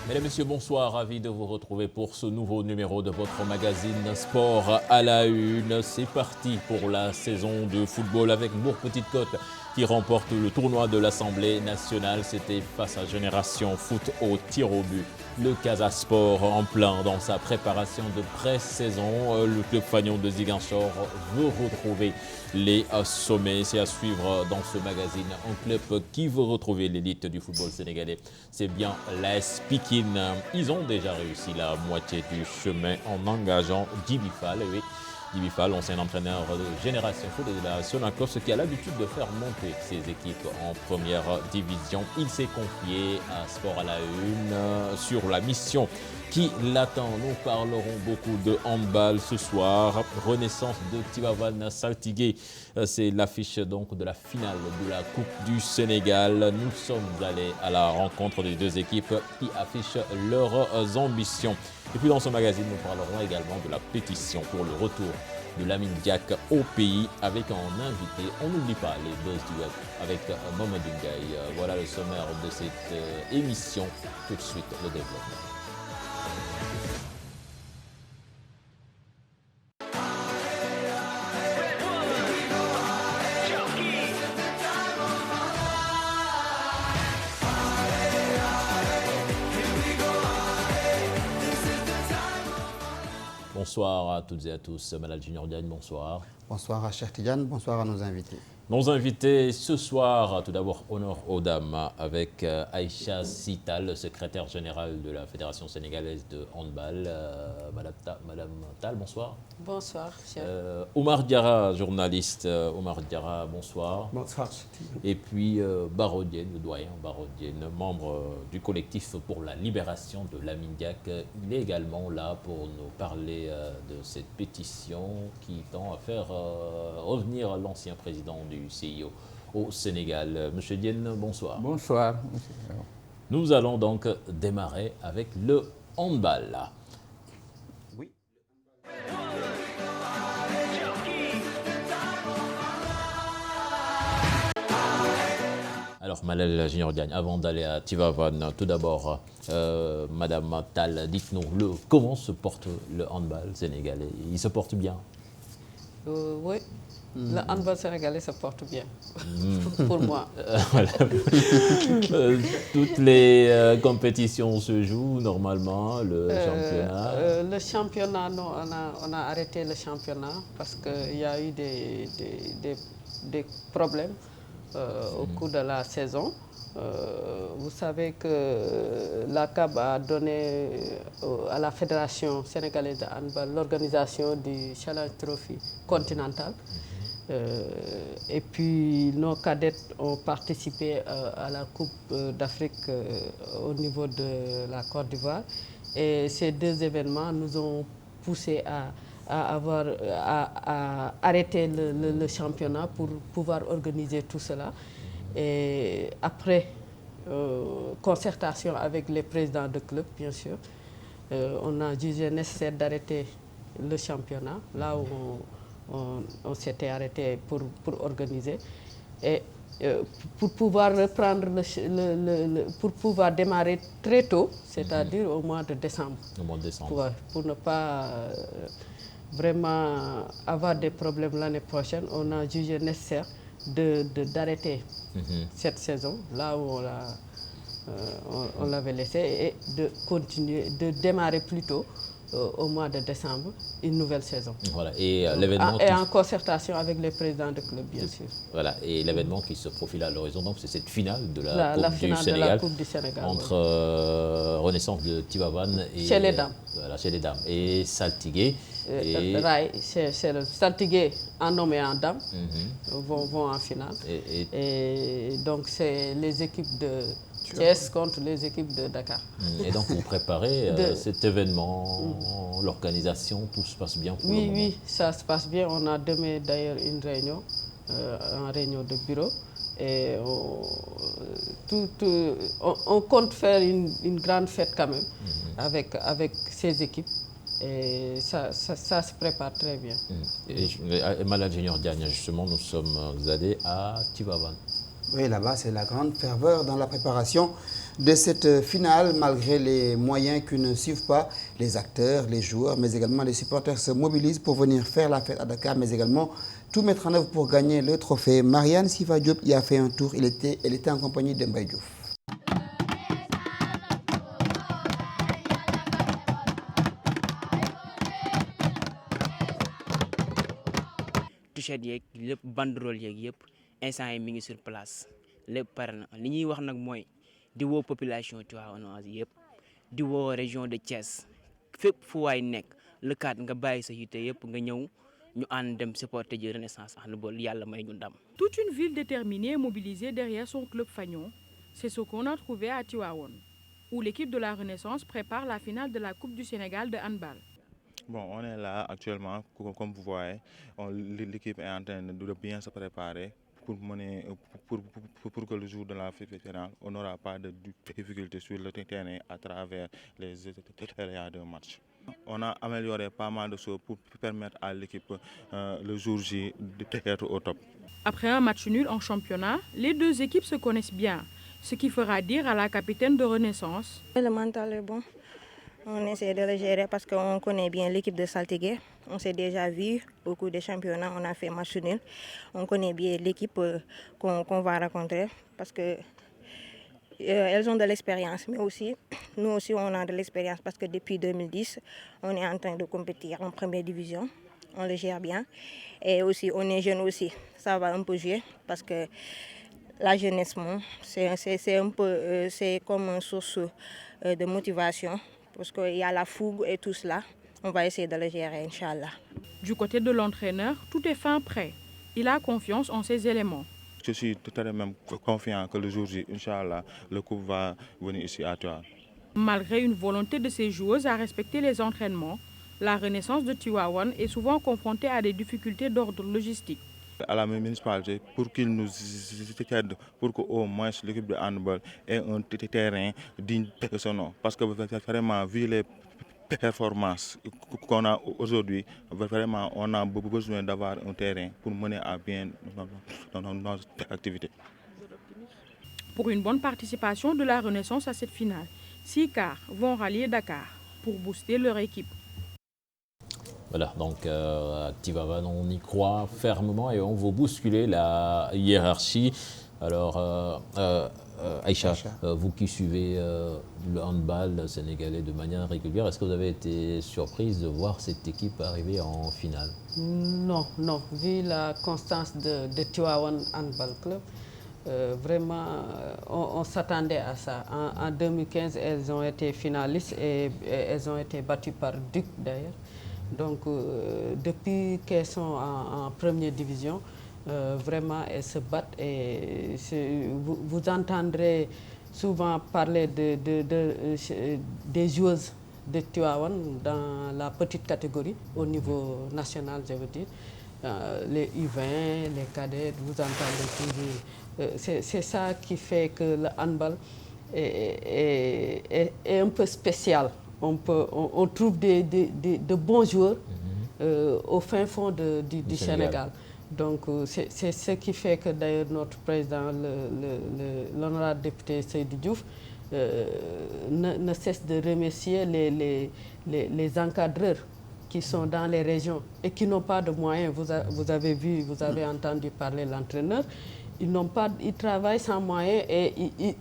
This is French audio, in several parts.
Mesdames, Messieurs, bonsoir. Ravi de vous retrouver pour ce nouveau numéro de votre magazine Sport à la Une. C'est parti pour la saison de football avec Bourg-Petite-Côte qui remporte le tournoi de l'Assemblée nationale. C'était face à Génération Foot au tir au but. Le Casa Sport en plein dans sa préparation de pré-saison. Le club Fagnon de Ziguinchor veut retrouver les sommets. C'est à suivre dans ce magazine. Un club qui veut retrouver l'élite du football sénégalais, c'est bien l'AS Pikine. Ils ont déjà réussi la moitié du chemin en engageant Djibi Fall. Oui, Djibi Fall, ancien entraîneur de Génération Foot et de la Sonacos, qui a l'habitude de faire monter ses équipes en première division. Il s'est confié à Sport à la Une sur la mission qui l'attend. Nous parlerons beaucoup de handball ce soir. Renaissance de Tivaouane Saltigué. C'est l'affiche donc de la finale de la Coupe du Sénégal. Nous sommes allés à la rencontre des deux équipes qui affichent leurs ambitions. Et puis dans ce magazine, nous parlerons également de la pétition pour le retour de Lamine Diack au pays avec un invité. On n'oublie pas les buzz du web avec Mamadou Ndiaye. Voilà le sommaire de cette émission. Tout de suite, le développement. Bonsoir à toutes et à tous. Malal Junior Diagne, bonsoir. Bonsoir à Cheikh Tidiane, bonsoir à nos invités. Nos invités ce soir, tout d'abord, honneur aux dames avec Aïcha Sital, secrétaire générale de la Fédération sénégalaise de handball. Madame Tal, bonsoir. Bonsoir, chef. Omar Diarra, journaliste. Omar Diarra, bonsoir. Bonsoir. Et puis Barodienne, le doyen Barodienne, membre du collectif pour la libération de Lamine Diack. Il est également là pour nous parler de cette pétition qui tend à faire revenir l'ancien président du CIO au Sénégal. Monsieur Dienne, bonsoir. Bonsoir. Nous allons donc démarrer avec le handball. Oui. Alors, Malal Junior Diagne, avant d'aller à Tivaouane, tout d'abord, Madame Tal, dites-nous, comment se porte le handball sénégalais? Il se porte bien? Oui, le handball sénégalais se porte bien, pour moi. Voilà. Toutes les compétitions se jouent normalement, le championnat. Le championnat, non, on a arrêté le championnat parce qu'il y a eu des problèmes au cours de la saison. Vous savez que la CAB a donné à la Fédération sénégalaise de handball l'organisation du Challenge Trophy continental. Et puis nos cadettes ont participé à la Coupe d'Afrique au niveau de la Côte d'Ivoire. Et ces deux événements nous ont poussé à arrêter le championnat pour pouvoir organiser tout cela. Et après concertation avec les présidents de club, bien sûr, on a jugé nécessaire d'arrêter le championnat, là où on s'était arrêté pour organiser. Et pour pouvoir reprendre, pour pouvoir démarrer très tôt, c'est-à-dire au mois de décembre. Au mois de décembre. Pour ne pas vraiment avoir des problèmes l'année prochaine, on a jugé nécessaire d'arrêter cette saison, là où on l'avait laissé, et de continuer, de démarrer plus tôt au mois de décembre, une nouvelle saison. Voilà, et l'événement... Et en concertation avec les présidents de club, bien sûr. Voilà, et l'événement qui se profile à l'horizon, donc c'est cette finale de la Coupe du Sénégal, entre Renaissance de Tivaouane et... Chez les dames. Voilà, chez les dames. Et Saltigué. C'est le Saltigué en homme et en dame vont en finale. Et donc c'est les équipes de Thiès contre les équipes de Dakar. Et donc vous préparez cet événement, l'organisation, tout se passe bien pour le moment? Oui, ça se passe bien. On a demain d'ailleurs une réunion, de bureau. Et on compte faire une grande fête quand même avec ces équipes. Et ça se prépare très bien. Et Malal Junior Diagne, justement, nous sommes allés à Tivaouane. Oui, là-bas, c'est la grande ferveur dans la préparation de cette finale, malgré les moyens qui ne suivent pas. Les acteurs, les joueurs, mais également les supporters se mobilisent pour venir faire la fête à Dakar, mais également tout mettre en œuvre pour gagner le trophée. Marianne Siva Diop y a fait un tour. Elle était en compagnie de Mbaye Diouf. t-shirt yeeg lépp banderole yeeg yëpp instant yi mi ngi sur place lépp pare na li ñuy wax nag mooy di woo population tivaouanoise yëpp di woo région de Thiès fépp fu waay nekk le 4 nga bàyyi sa yitte yëpp nga ñëw ñu ànd dem supporter ji Renaissance handball yàlla may ñu ndam. Toute une ville déterminée et mobilisée derrière son club fagnon, c'est ce qu'on a trouvé à Tivaouane, où l'équipe de la Renaissance prépare la finale de la Coupe du Sénégal de handball. Bon, on est là actuellement, comme vous voyez, l'équipe est en train de bien se préparer pour que le jour de la finale, on n'aura pas de difficultés sur le terrain à travers les aléas de match. On a amélioré pas mal de choses pour permettre à l'équipe le jour J d'être au top. Après un match nul en championnat, les deux équipes se connaissent bien, ce qui fera dire à la capitaine de Renaissance. Le mental est bon. On essaie de le gérer parce qu'on connaît bien l'équipe de Saltigué. On s'est déjà vu au cours des championnats, on a fait match nul. On connaît bien l'équipe qu'on va rencontrer parce que elles ont de l'expérience. Mais aussi, nous aussi, on a de l'expérience parce que depuis 2010, on est en train de compétir en première division. On le gère bien. Et aussi, on est jeune aussi. Ça va un peu jouer parce que la jeunesse, c'est un peu, c'est comme une source de motivation. Parce qu'il y a la fougue et tout cela, on va essayer de le gérer, Inch'Allah. Du côté de l'entraîneur, tout est fin prêt. Il a confiance en ses éléments. Je suis tout à fait même confiant que le jour J, Inch'Allah, le couple va venir ici à Tivaouane. Malgré une volonté de ses joueuses à respecter les entraînements, la Renaissance de Tivaouane est souvent confrontée à des difficultés d'ordre logistique. À la municipalité pour qu'ils nous aident pour qu'au moins l'équipe de handball ait un terrain digne de son nom. Parce que vraiment, vu les performances qu'on a aujourd'hui, vraiment, on a besoin d'avoir un terrain pour mener à bien notre activité. Pour une bonne participation de la Renaissance à cette finale, 6 quarts vont rallier Dakar pour booster leur équipe. Voilà, donc à Tivaouane, on y croit fermement et on va bousculer la hiérarchie. Alors, Aïcha, vous qui suivez le handball sénégalais de manière régulière, est-ce que vous avez été surprise de voir cette équipe arriver en finale? Non, non. Vu la constance de Tivaouane Handball Club, vraiment, on s'attendait à ça. En 2015, elles ont été finalistes et elles ont été battues par Duc d'ailleurs. Donc, depuis qu'elles sont en première division, vraiment, elles se battent et vous entendrez souvent parler des joueuses de Tivaouane dans la petite catégorie, au niveau national, je veux dire. Les U20, les cadets, vous entendez toujours. C'est ça qui fait que le handball est un peu spécial. On trouve de bons joueurs au fin fond du Sénégal. Donc c'est ce qui fait que d'ailleurs notre président, l'honorable député Seydou Diouf, ne cesse de remercier les encadreurs qui sont dans les régions et qui n'ont pas de moyens. Vous avez vu, vous avez entendu parler de l'entraîneur. Ils travaillent sans moyens et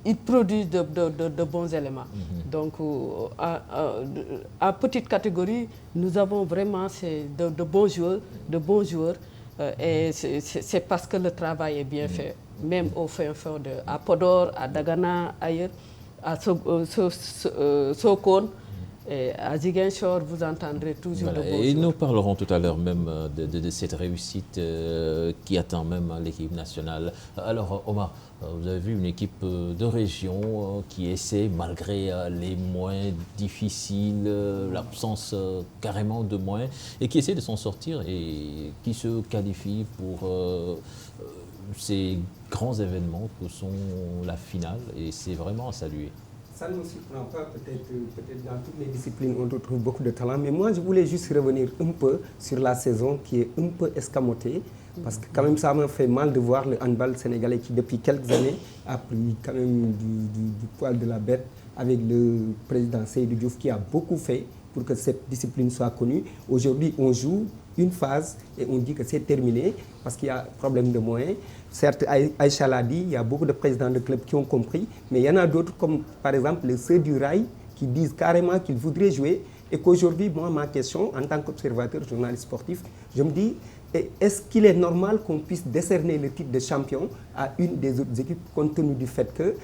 ils produisent de bons éléments. Donc, en petite catégorie, nous avons vraiment de bons joueurs, et c'est parce que le travail est bien fait. Même au fin fond à Podor, à Dagana, ailleurs, à Sokone, et à Ziguinchor, vous entendrez toujours de bons joueurs. Et nous parlerons tout à l'heure même de cette réussite qui attend même l'équipe nationale. Alors Omar, vous avez vu une équipe de région qui essaie, malgré les moyens difficiles, l'absence carrément de moyens, et qui essaie de s'en sortir et qui se qualifie pour ces grands événements que sont la finale, et c'est vraiment à saluer. Ça ne me surprend pas, peut-être dans toutes les disciplines on retrouve beaucoup de talent, mais moi je voulais juste revenir un peu sur la saison qui est un peu escamotée Parce que quand même ça m'a fait mal de voir le handball sénégalais qui depuis quelques années a pris quand même du poil de la bête avec le président Seydou Diouf qui a beaucoup fait pour que cette discipline soit connue. Aujourd'hui, on joue une phase et on dit que c'est terminé parce qu'il y a problème de moyens. Certes, Aïcha l'a dit, il y a beaucoup de présidents de clubs qui ont compris, mais il y en a d'autres comme par exemple les Ceux du Rail qui disent carrément qu'ils voudraient jouer et qu'aujourd'hui, moi, ma question en tant qu'observateur, journaliste sportif, je me dis, est-ce qu'il est normal qu'on puisse décerner le titre de champion à une des autres équipes compte tenu du fait que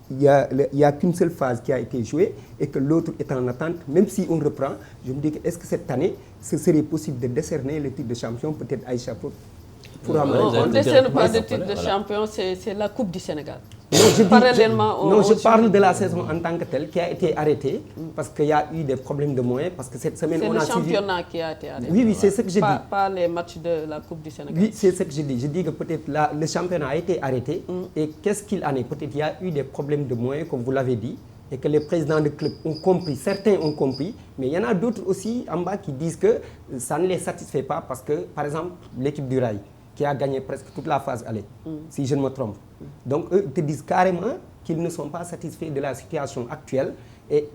il y a qu'une seule phase qui a été jouée et que l'autre est en attente. Même si on reprend, je me dis que est-ce que cette année, ce serait possible de décerner le titre de champion, peut-être Aïcha pour on ne décerne pas de titre de champion, c'est la Coupe du Sénégal. Non, je parle de la saison en tant que telle qui a été arrêtée parce qu'il y a eu des problèmes de moyens. Parce que cette semaine, c'est on le a championnat qui a été arrêté. Oui, c'est ce que je dis. Pas les matchs de la Coupe du Sénégal. Oui, c'est ce que je dis. Je dis que peut-être le championnat a été arrêté. Et qu'est-ce qu'il en est? Peut-être il y a eu des problèmes de moyens, comme vous l'avez dit, et que les présidents de clubs ont compris. Certains ont compris, mais il y en a d'autres aussi en bas qui disent que ça ne les satisfait pas parce que, par exemple, l'équipe du Rail, qui a gagné presque toute la phase aller, si je ne me trompe. Donc, eux te disent carrément qu'ils ne sont pas satisfaits de la situation actuelle.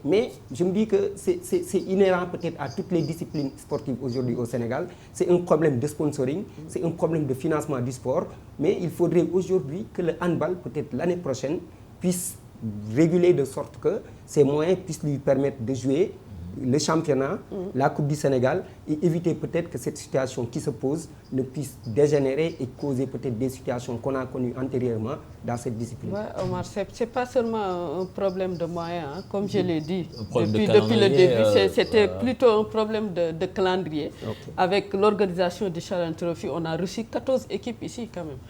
Mais je me dis que c'est inhérent peut-être à toutes les disciplines sportives aujourd'hui au Sénégal. C'est un problème de sponsoring, c'est un problème de financement du sport. Mais il faudrait aujourd'hui que le handball, peut-être l'année prochaine, puisse réguler de sorte que ces moyens puissent lui permettre de jouer le championnat, la Coupe du Sénégal, et éviter peut-être que cette situation qui se pose ne puisse dégénérer et causer peut-être des situations qu'on a connues antérieurement dans cette discipline. Ouais, Omar, c'est pas seulement un problème de moyens, hein, comme je l'ai dit depuis le début, c'était plutôt un problème de calendrier. Okay. Avec l'organisation du Challenge Trophy, on a reçu 14 équipes ici quand même.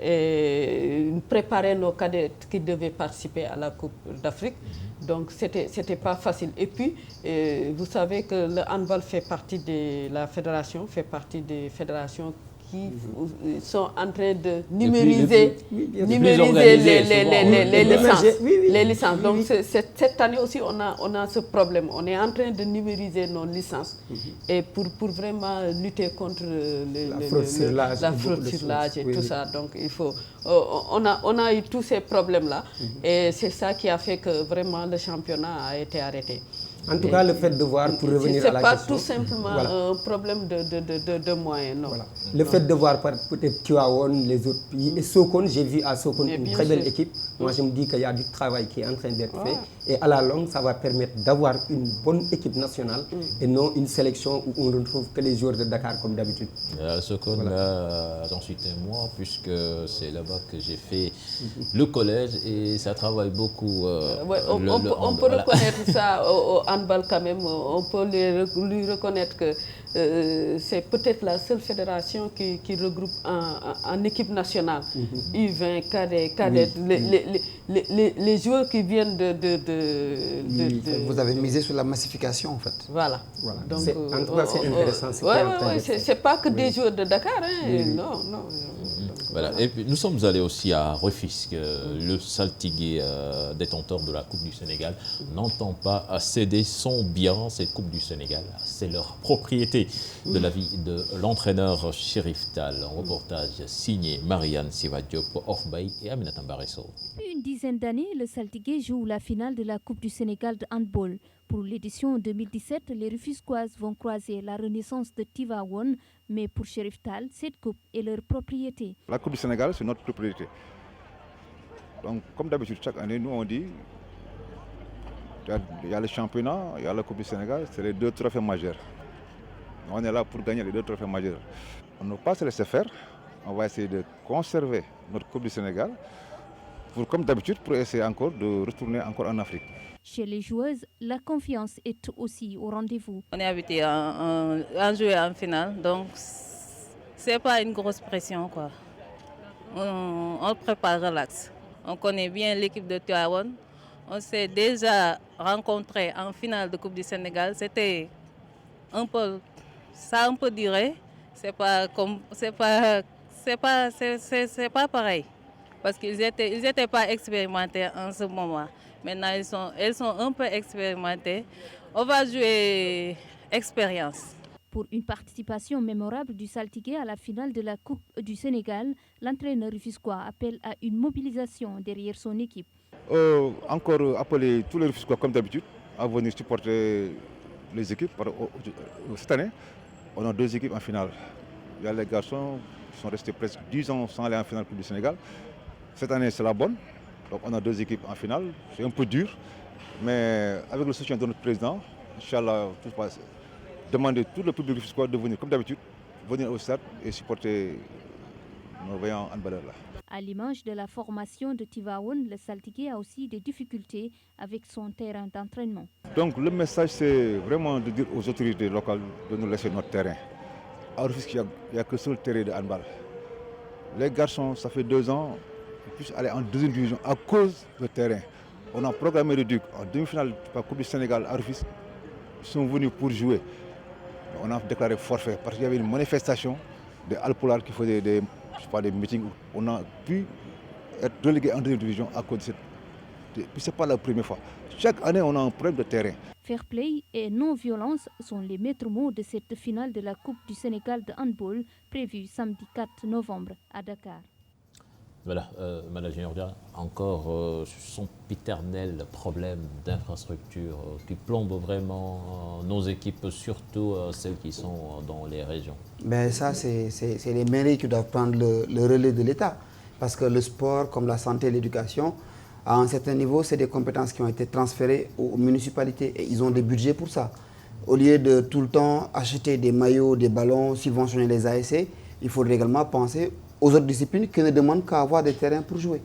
Et préparer nos cadets qui devaient participer à la Coupe d'Afrique. Donc c'était pas facile. Et puis, vous savez que le handball fait partie de la fédération, fait partie des fédérations qui sont en train de numériser les licences. Donc cette année aussi, on a ce problème. On est en train de numériser nos licences et pour vraiment lutter contre la fraude sur l'âge et tout ça. Donc il faut... on a eu tous ces problèmes-là et c'est ça qui a fait que vraiment le championnat a été arrêté. En tout cas, le fait de voir, pour revenir à la question... Ce n'est pas tout simplement un problème de moyens, non. Voilà. Le fait de voir peut-être Tivaouane, les autres pays, et Sokone, j'ai vu à Sokone une très belle équipe. Moi, je me dis qu'il y a du travail qui est en train d'être fait. Et à la longue, ça va permettre d'avoir une bonne équipe nationale et non une sélection où on ne retrouve que les joueurs de Dakar comme d'habitude. Sokone, j'en suis témoin puisque c'est là-bas que j'ai fait le collège et ça travaille beaucoup. On peut reconnaître ça au handball quand même. On peut lui reconnaître que c'est peut-être la seule fédération qui regroupe en équipe nationale U20, cadets, les joueurs qui viennent Vous avez misé sur la massification en fait. Voilà. Donc, en tout cas, c'est intéressant. C'est pas que des joueurs de Dakar. Non. Voilà. Et puis, nous sommes allés aussi à Rufisque. Le saltigué détenteur de la Coupe du Sénégal n'entend pas céder son bien. Cette Coupe du Sénégal, c'est leur propriété. De l'avis de l'entraîneur Chérif Tall. Un reportage signé Marianne Siva Diop, Off-Bay et Aminata Mbaresso. Une dizaine d'années, le saltigué joue la finale de la Coupe du Sénégal de handball. Pour l'édition 2017, les Rufisquoises vont croiser la renaissance de Tivaouane, mais pour Chérif Tall, cette coupe est leur propriété. La Coupe du Sénégal, c'est notre propriété. Donc, comme d'habitude, chaque année, nous on dit, il y a le championnat, il y a la Coupe du Sénégal, c'est les deux trophées majeurs. On est là pour gagner les deux trophées majeurs. On ne va pas se laisser faire, on va essayer de conserver notre Coupe du Sénégal, comme d'habitude, pour essayer encore de retourner encore en Afrique. Chez les joueuses, la confiance est aussi au rendez-vous. On est habitué à jouer en finale, donc c'est pas une grosse pression, quoi. On prépare relax. On connaît bien l'équipe de Tivaouane. On s'est déjà rencontrés en finale de Coupe du Sénégal. C'était un peu, ça a un peu duré. C'est pas pareil. Parce qu'ils étaient pas expérimentés en ce moment. Maintenant, elles sont un peu expérimentées. On va jouer expérience. Pour une participation mémorable du Saltigué à la finale de la Coupe du Sénégal, l'entraîneur rufisquois appelle à une mobilisation derrière son équipe. Encore appeler tous les Rufisquois comme d'habitude à venir supporter les équipes. Cette année, on a 2 équipes en finale. Il y a les garçons qui sont restés presque 10 ans sans aller en finale Coupe du Sénégal. Cette année, c'est la bonne. Donc on a 2 équipes en finale. C'est un peu dur, mais avec le soutien de notre président, Inch'Allah, tout se passe. Demander tout le public rufisquois de venir comme d'habitude, venir au stade et supporter nos vaillants handballeurs là. À l'image de la formation de Tivaouane, le Saltigué a aussi des difficultés avec son terrain d'entraînement. Donc le message, c'est vraiment de dire aux autorités locales de nous laisser notre terrain. À Rufisque, il n'y a que seul terrain de handball. Les garçons, ça fait 2 ans, ils puissent aller en 2e division à cause du terrain. On a programmé le Duc en demi-finale de la Coupe du Sénégal à Rufisque. Ils sont venus pour jouer. On a déclaré forfait parce qu'il y avait une manifestation des Alpolars qui faisaient des meetings. On a pu être relégué en 2e division à cause de cette. Puis ce n'est pas la première fois. Chaque année, on a un problème de terrain. Fair play et non-violence sont les maîtres mots de cette finale de la Coupe du Sénégal de handball prévue samedi 4 novembre à Dakar. Voilà, Madame Géorgia, encore son piternel problème d'infrastructure qui plombe vraiment nos équipes, surtout celles qui sont dans les régions. Ben ça, c'est les mairies qui doivent prendre le relais de l'État. Parce que le sport, comme la santé et l'éducation, à un certain niveau, c'est des compétences qui ont été transférées aux municipalités et ils ont des budgets pour ça. Au lieu de tout le temps acheter des maillots, des ballons, subventionner les ASC, il faudrait également penser aux autres disciplines qui ne demandent qu'à avoir des terrains pour jouer.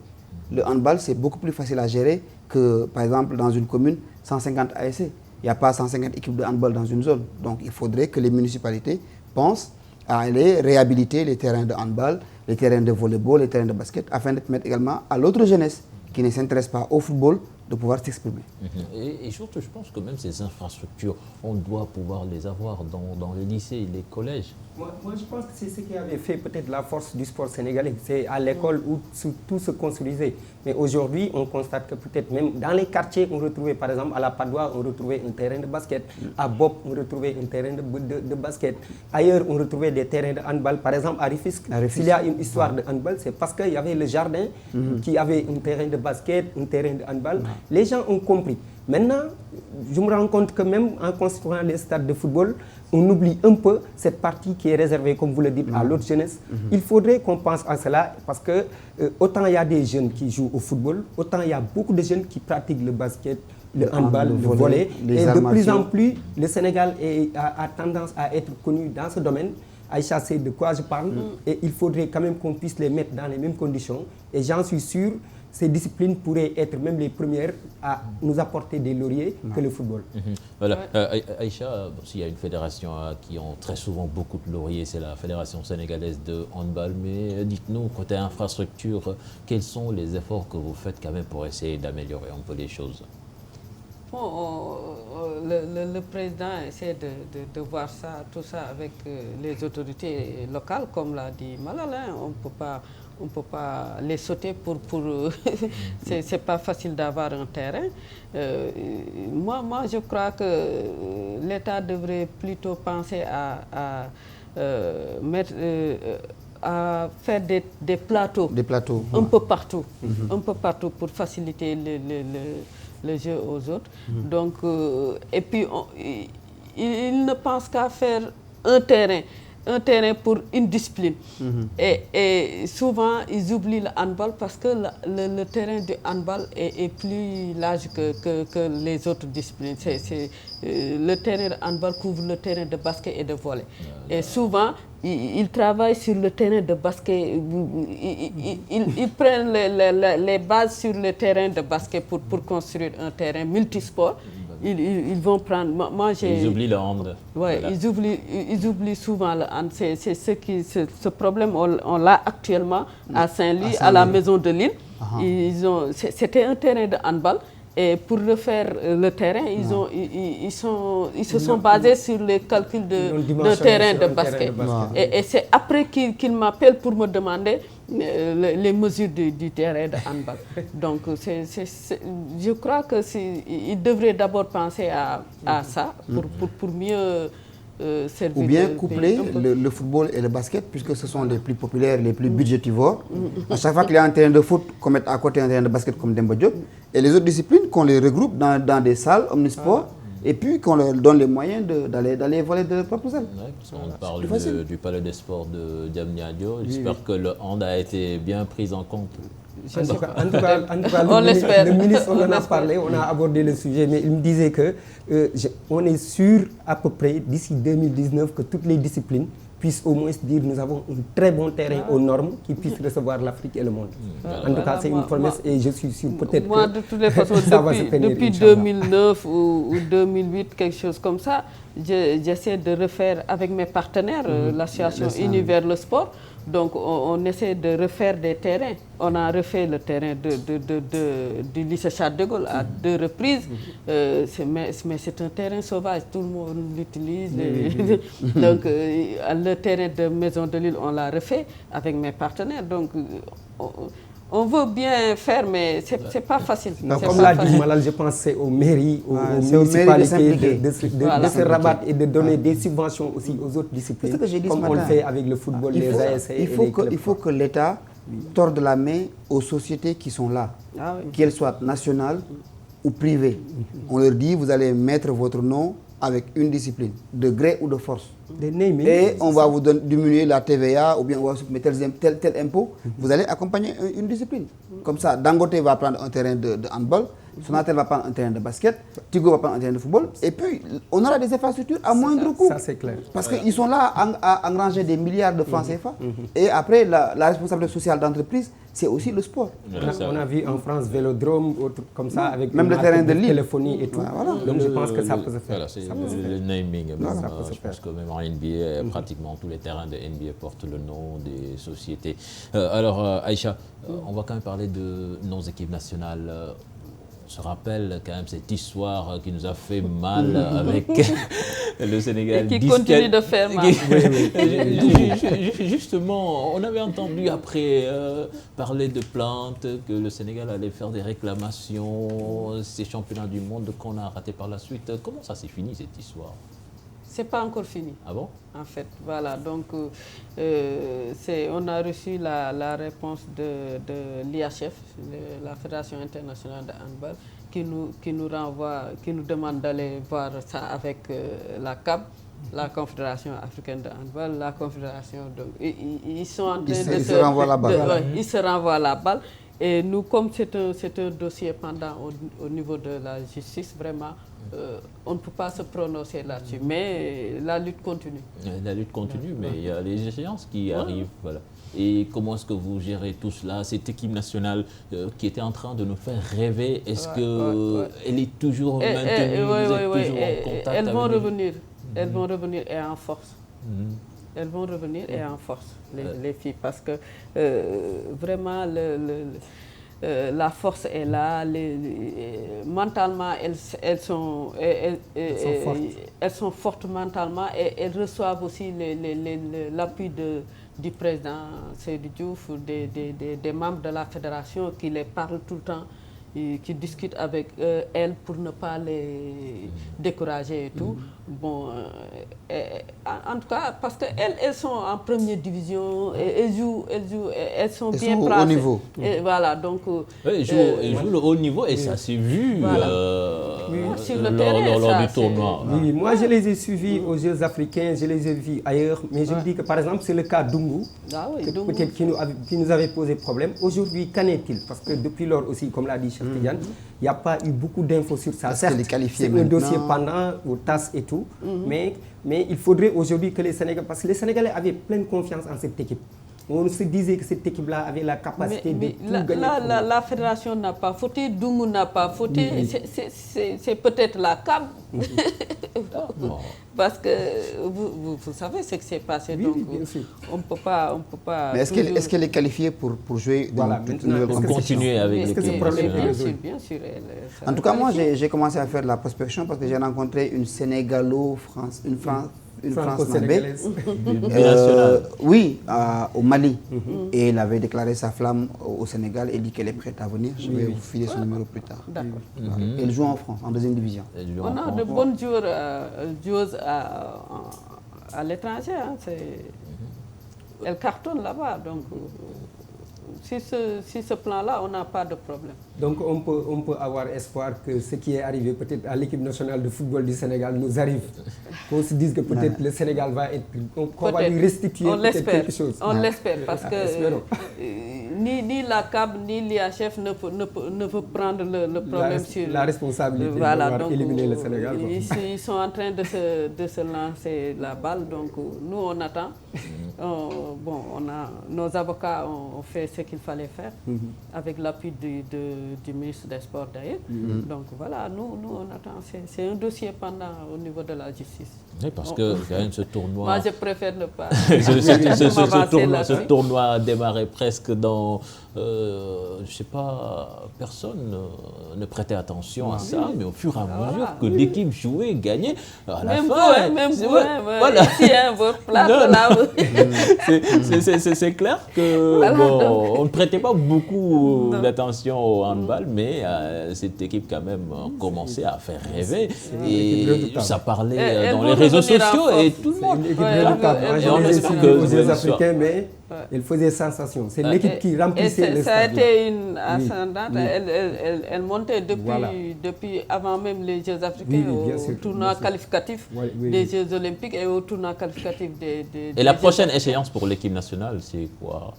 Le handball, c'est beaucoup plus facile à gérer que, par exemple, dans une commune, 150 ASC. Il n'y a pas 150 équipes de handball dans une zone. Donc, il faudrait que les municipalités pensent à aller réhabiliter les terrains de handball, les terrains de volleyball, les terrains de basket, afin de permettre également à l'autre jeunesse qui ne s'intéresse pas au football de pouvoir s'exprimer. Et surtout, je pense que même ces infrastructures, on doit pouvoir les avoir dans les lycées et les collèges. Moi, je pense que c'est ce qui avait fait peut-être la force du sport sénégalais. C'est à l'école où tout se construisait. Mais aujourd'hui, on constate que peut-être même dans les quartiers, on retrouvait par exemple à la Padoie, on retrouvait un terrain de basket. À Bob, on retrouvait un terrain de basket. Ailleurs, on retrouvait des terrains de handball. Par exemple, à Rufisque, s'il y a une histoire de handball, c'est parce qu'il y avait le jardin qui avait un terrain de basket, un terrain de handball. Les gens ont compris. Maintenant, je me rends compte que même en construisant les stades de football, on oublie un peu cette partie qui est réservée, comme vous le dites, à l'autre jeunesse. Il faudrait qu'on pense à cela parce que autant il y a des jeunes qui jouent au football, autant il y a beaucoup de jeunes qui pratiquent le basket, le handball, le volley. Et de plus en plus, le Sénégal a tendance à être connu dans ce domaine. Aïcha sait de quoi je parle. Et il faudrait quand même qu'on puisse les mettre dans les mêmes conditions. Et j'en suis sûr, ces disciplines pourraient être même les premières à nous apporter des lauriers que le football. Voilà. Aïcha, s'il y a une fédération qui ont très souvent beaucoup de lauriers, c'est la Fédération sénégalaise de handball. Mais dites-nous, côté infrastructure, quels sont les efforts que vous faites quand même pour essayer d'améliorer un peu les choses? Bon, le président essaie de voir tout ça avec les autorités locales, comme l'a dit Malal. On ne peut pas les sauter pour c'est pas facile d'avoir un terrain. Moi, je crois que l'État devrait plutôt penser à faire des plateaux, un peu partout, un peu partout pour faciliter le jeu aux autres. Donc, et puis, ils ne pensent qu'à faire un terrain pour une discipline. Et souvent, ils oublient le handball parce que le terrain de handball est plus large que les autres disciplines. Le terrain de handball couvre le terrain de basket et de volley. Et souvent, ils travaillent sur le terrain de basket. Ils prennent les bases sur le terrain de basket pour construire un terrain multisport. Ils vont prendre. Ils oublient le hand. Oui, voilà. Ils oublient souvent le hand. C'est ce problème, on l'a actuellement à Saint-Louis, à la Maison de l'Île. C'était un terrain de handball. Et pour refaire le terrain, ils se sont basés sur les calculs de terrain de basket. Et c'est après qu'ils m'appellent pour me demander les mesures du terrain de handball. Donc, je crois qu'ils devraient d'abord penser à ça pour mieux ou bien coupler le football et le basket, puisque ce sont les plus populaires, les plus budgétivores. À chaque fois qu'il y a un terrain de foot, qu'on mette à côté un terrain de basket comme Demba Diop, et les autres disciplines, qu'on les regroupe dans des salles omnisports, et puis qu'on leur donne les moyens d'aller voler de leurs propres ailes. Ouais, parce qu'on parle du Palais des Sports de Diamniadio. J'espère que le hand a été bien pris en compte. En tout cas, le ministre, on en a parlé, on a abordé le sujet, mais il me disait que on est sûr à peu près d'ici 2019 que toutes les disciplines puissent au moins dire nous avons un très bon terrain aux normes qui puisse recevoir l'Afrique et le monde. En tout cas, c'est une promesse et je suis sûr peut-être que de toutes les façons, depuis 2009 ou 2008, quelque chose comme ça, j'essaie de refaire avec mes partenaires, l'association Univers le Sport. Donc on essaie de refaire des terrains. On a refait le terrain du lycée Charles de Gaulle à 2 reprises. Mais c'est un terrain sauvage, tout le monde l'utilise. Donc le terrain de Maison de Lille, on l'a refait avec mes partenaires. Donc on veut bien faire, mais c'est pas facile. Non, comme l'a dit Malal, je pense que c'est aux mairies, aux municipalités de se rabattre et de donner des subventions aussi aux autres disciplines, comme on le fait avec le football, les ASC et les clubs. Il faut que l'État torde la main aux sociétés qui sont là, qu'elles soient nationales ou privées. On leur dit, vous allez mettre votre nom avec une discipline, de gré ou de force. Et on va vous diminuer la TVA ou bien on va mettre tel impôt. Vous allez accompagner une discipline. Comme ça, Dangote va prendre un terrain de handball, Sonatel va prendre un terrain de basket, Tigo va prendre un terrain de football. Et puis, on aura des infrastructures à moindre coût. Ça, c'est clair. Parce qu'ils sont là à engranger des milliards de francs CFA. Et après, la responsabilité sociale d'entreprise, c'est aussi le sport. On a vu en France Vélodrome, comme ça, avec même le terrain de Lille, téléphonie et tout. Donc je pense que ça peut se faire. Voilà, c'est le naming. Je pense que même en NBA, pratiquement tous les terrains de NBA portent le nom des sociétés. Alors, Aïcha, on va quand même parler de nos équipes nationales. On se rappelle quand même cette histoire qui nous a fait mal avec le Sénégal. Et qui continue de faire mal. Justement, on avait entendu après parler de plaintes, que le Sénégal allait faire des réclamations, ces championnats du monde qu'on a ratés par la suite. Comment ça s'est fini cette histoire? C'est pas encore fini. Ah bon? En fait, voilà. Donc, on a reçu la réponse de l'IHF, la Fédération internationale de handball, qui nous demande d'aller voir ça avec la CAB, la Confédération africaine de handball, la Confédération. Donc, ils sont en train ils se renvoient la balle. Ils se renvoient la balle. Et nous, comme c'est un dossier pendant au niveau de la justice, vraiment, on ne peut pas se prononcer là-dessus. Mais la lutte continue. La lutte continue, mais il y a les échéances qui arrivent. Voilà. Et comment est-ce que vous gérez tout cela? Cette équipe nationale qui était en train de nous faire rêver, est-ce qu'elle est toujours maintenue? Vous êtes toujours en contact? Elles vont revenir. Elles vont revenir et en force. Elles vont revenir et en force, les filles, parce que vraiment la force est là. Mentalement, elles sont fortes mentalement et elles reçoivent aussi l'appui du président Seydou Diouf, des membres de la fédération qui les parlent tout le temps, qui discutent avec elles pour ne pas les décourager et tout. Bon, en tout cas, parce qu'elles sont en première division, elles sont bien placées. Au niveau. Et voilà, donc... elles jouent le haut niveau et ça s'est vu sur le terrain, lors du tournoi. Oui, moi je les ai suivis aux Jeux africains, je les ai vus ailleurs, mais je me dis que par exemple c'est le cas d'Ungu, peut-être qui nous avait posé problème. Aujourd'hui, qu'en est-il? Parce que depuis lors aussi, comme l'a dit Cheikh Tidiane, il n'y a pas eu beaucoup d'infos sur ça. C'est un dossier pendant au TAS et tout, mais il faudrait aujourd'hui que les Sénégalais, parce que les Sénégalais avaient pleine confiance en cette équipe. On se disait que cette équipe-là avait la capacité de tout gagner. La fédération n'a pas fauté, Dungu n'a pas fauté, c'est peut-être la CAB. Parce que vous savez ce qui s'est passé, donc on ne peut pas... Mais est-ce qu'elle est qualifiée pour jouer une nouvelle compétition? Continuer avec l'équipe nationale? Bien sûr. En tout cas, moi, j'ai commencé à faire de la prospection parce que j'ai rencontré une une France franco-sénégalaise. Oui, au Mali. Et elle avait déclaré sa flamme au Sénégal et dit qu'elle est prête à venir. Je vais vous filer son numéro plus tard. D'accord. Elle joue en France, en deuxième division. On a de bonnes joueuses à l'étranger. Hein, elles cartonnent là-bas. Donc, si ce plan-là, on n'a pas de problème. Donc on peut avoir espoir que ce qui est arrivé peut-être à l'équipe nationale de football du Sénégal nous arrive. Qu'on se dise que peut-être le Sénégal va être... qu'on va lui restituer peut-être quelque chose. On l'espère parce que ni la CAB ni l'IHF ne peut prendre le problème sur... La responsabilité de pouvoir éliminer le Sénégal. Ils sont en train de se lancer la balle, donc nous on attend. Nos avocats ont fait ce qu'il fallait faire avec l'appui du ministre des Sports d'ailleurs. Donc voilà, nous on attend. C'est un dossier pendant au niveau de la justice. Oui, parce que quand même ce tournoi... Moi je préfère ne pas... ce tournoi a démarré presque dans... je ne sais pas, personne ne prêtait attention à ça, mais au fur et à mesure que l'équipe jouait, gagnait, à la fin... Même vous, voilà. Ici, votre place, là... C'est clair que on ne prêtait pas beaucoup d'attention au handball, mais cette équipe quand même commençait à faire rêver. Et ça parlait dans les réseaux sociaux et tout le monde. On espère que les Africains, mais elle faisait sensation. C'est l'équipe qui remplissait le stade. Ça a été une ascendante. Elle montait depuis avant même les Jeux africains au tournoi qualificatif des Jeux olympiques et au tournoi qualificatif des Et la prochaine échéance pour l'équipe nationale, c'est quoi?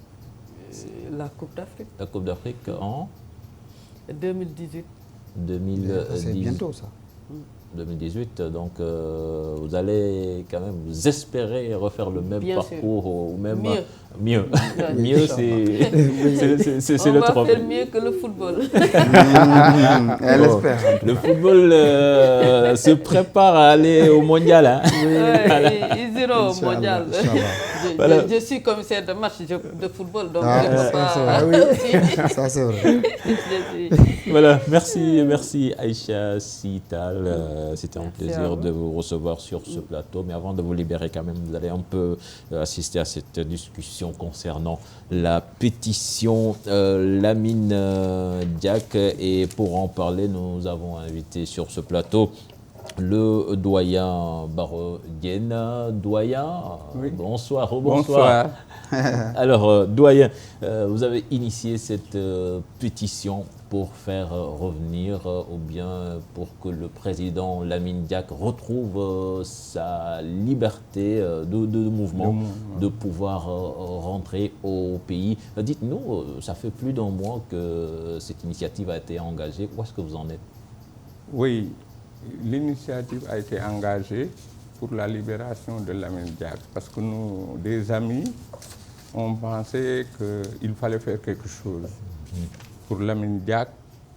La Coupe d'Afrique. La Coupe d'Afrique en 2018. C'est bientôt ça. 2018, donc vous allez quand même vous espérer refaire le même parcours ou même mieux. Mieux, c'est le trophée. On va faire mieux que le football. Elle espère. Le football se prépare à aller au mondial. Hein. Ils iront au mondial. Je suis commissaire de match de football, donc je ne peux pas... Ça c'est vrai. Voilà, merci Aïcha Sital. C'était un plaisir de vous recevoir sur ce plateau. Mais avant de vous libérer quand même, vous allez un peu assister à cette discussion concernant la pétition Lamine Diack. Et pour en parler, nous avons invité sur ce plateau le doyen Baro Diène. Doyen, bonsoir. Bonsoir. Alors, doyen, vous avez initié cette pétition pour faire revenir ou bien pour que le président Lamine Diack retrouve sa liberté de mouvement, de pouvoir rentrer au pays. Dites-nous, ça fait plus d'un mois que cette initiative a été engagée. Où est-ce que vous en êtes? Oui, l'initiative a été engagée pour la libération de Lamine Diack parce que nous, des amis, on pensait qu'il fallait faire quelque chose pour Lamine Diack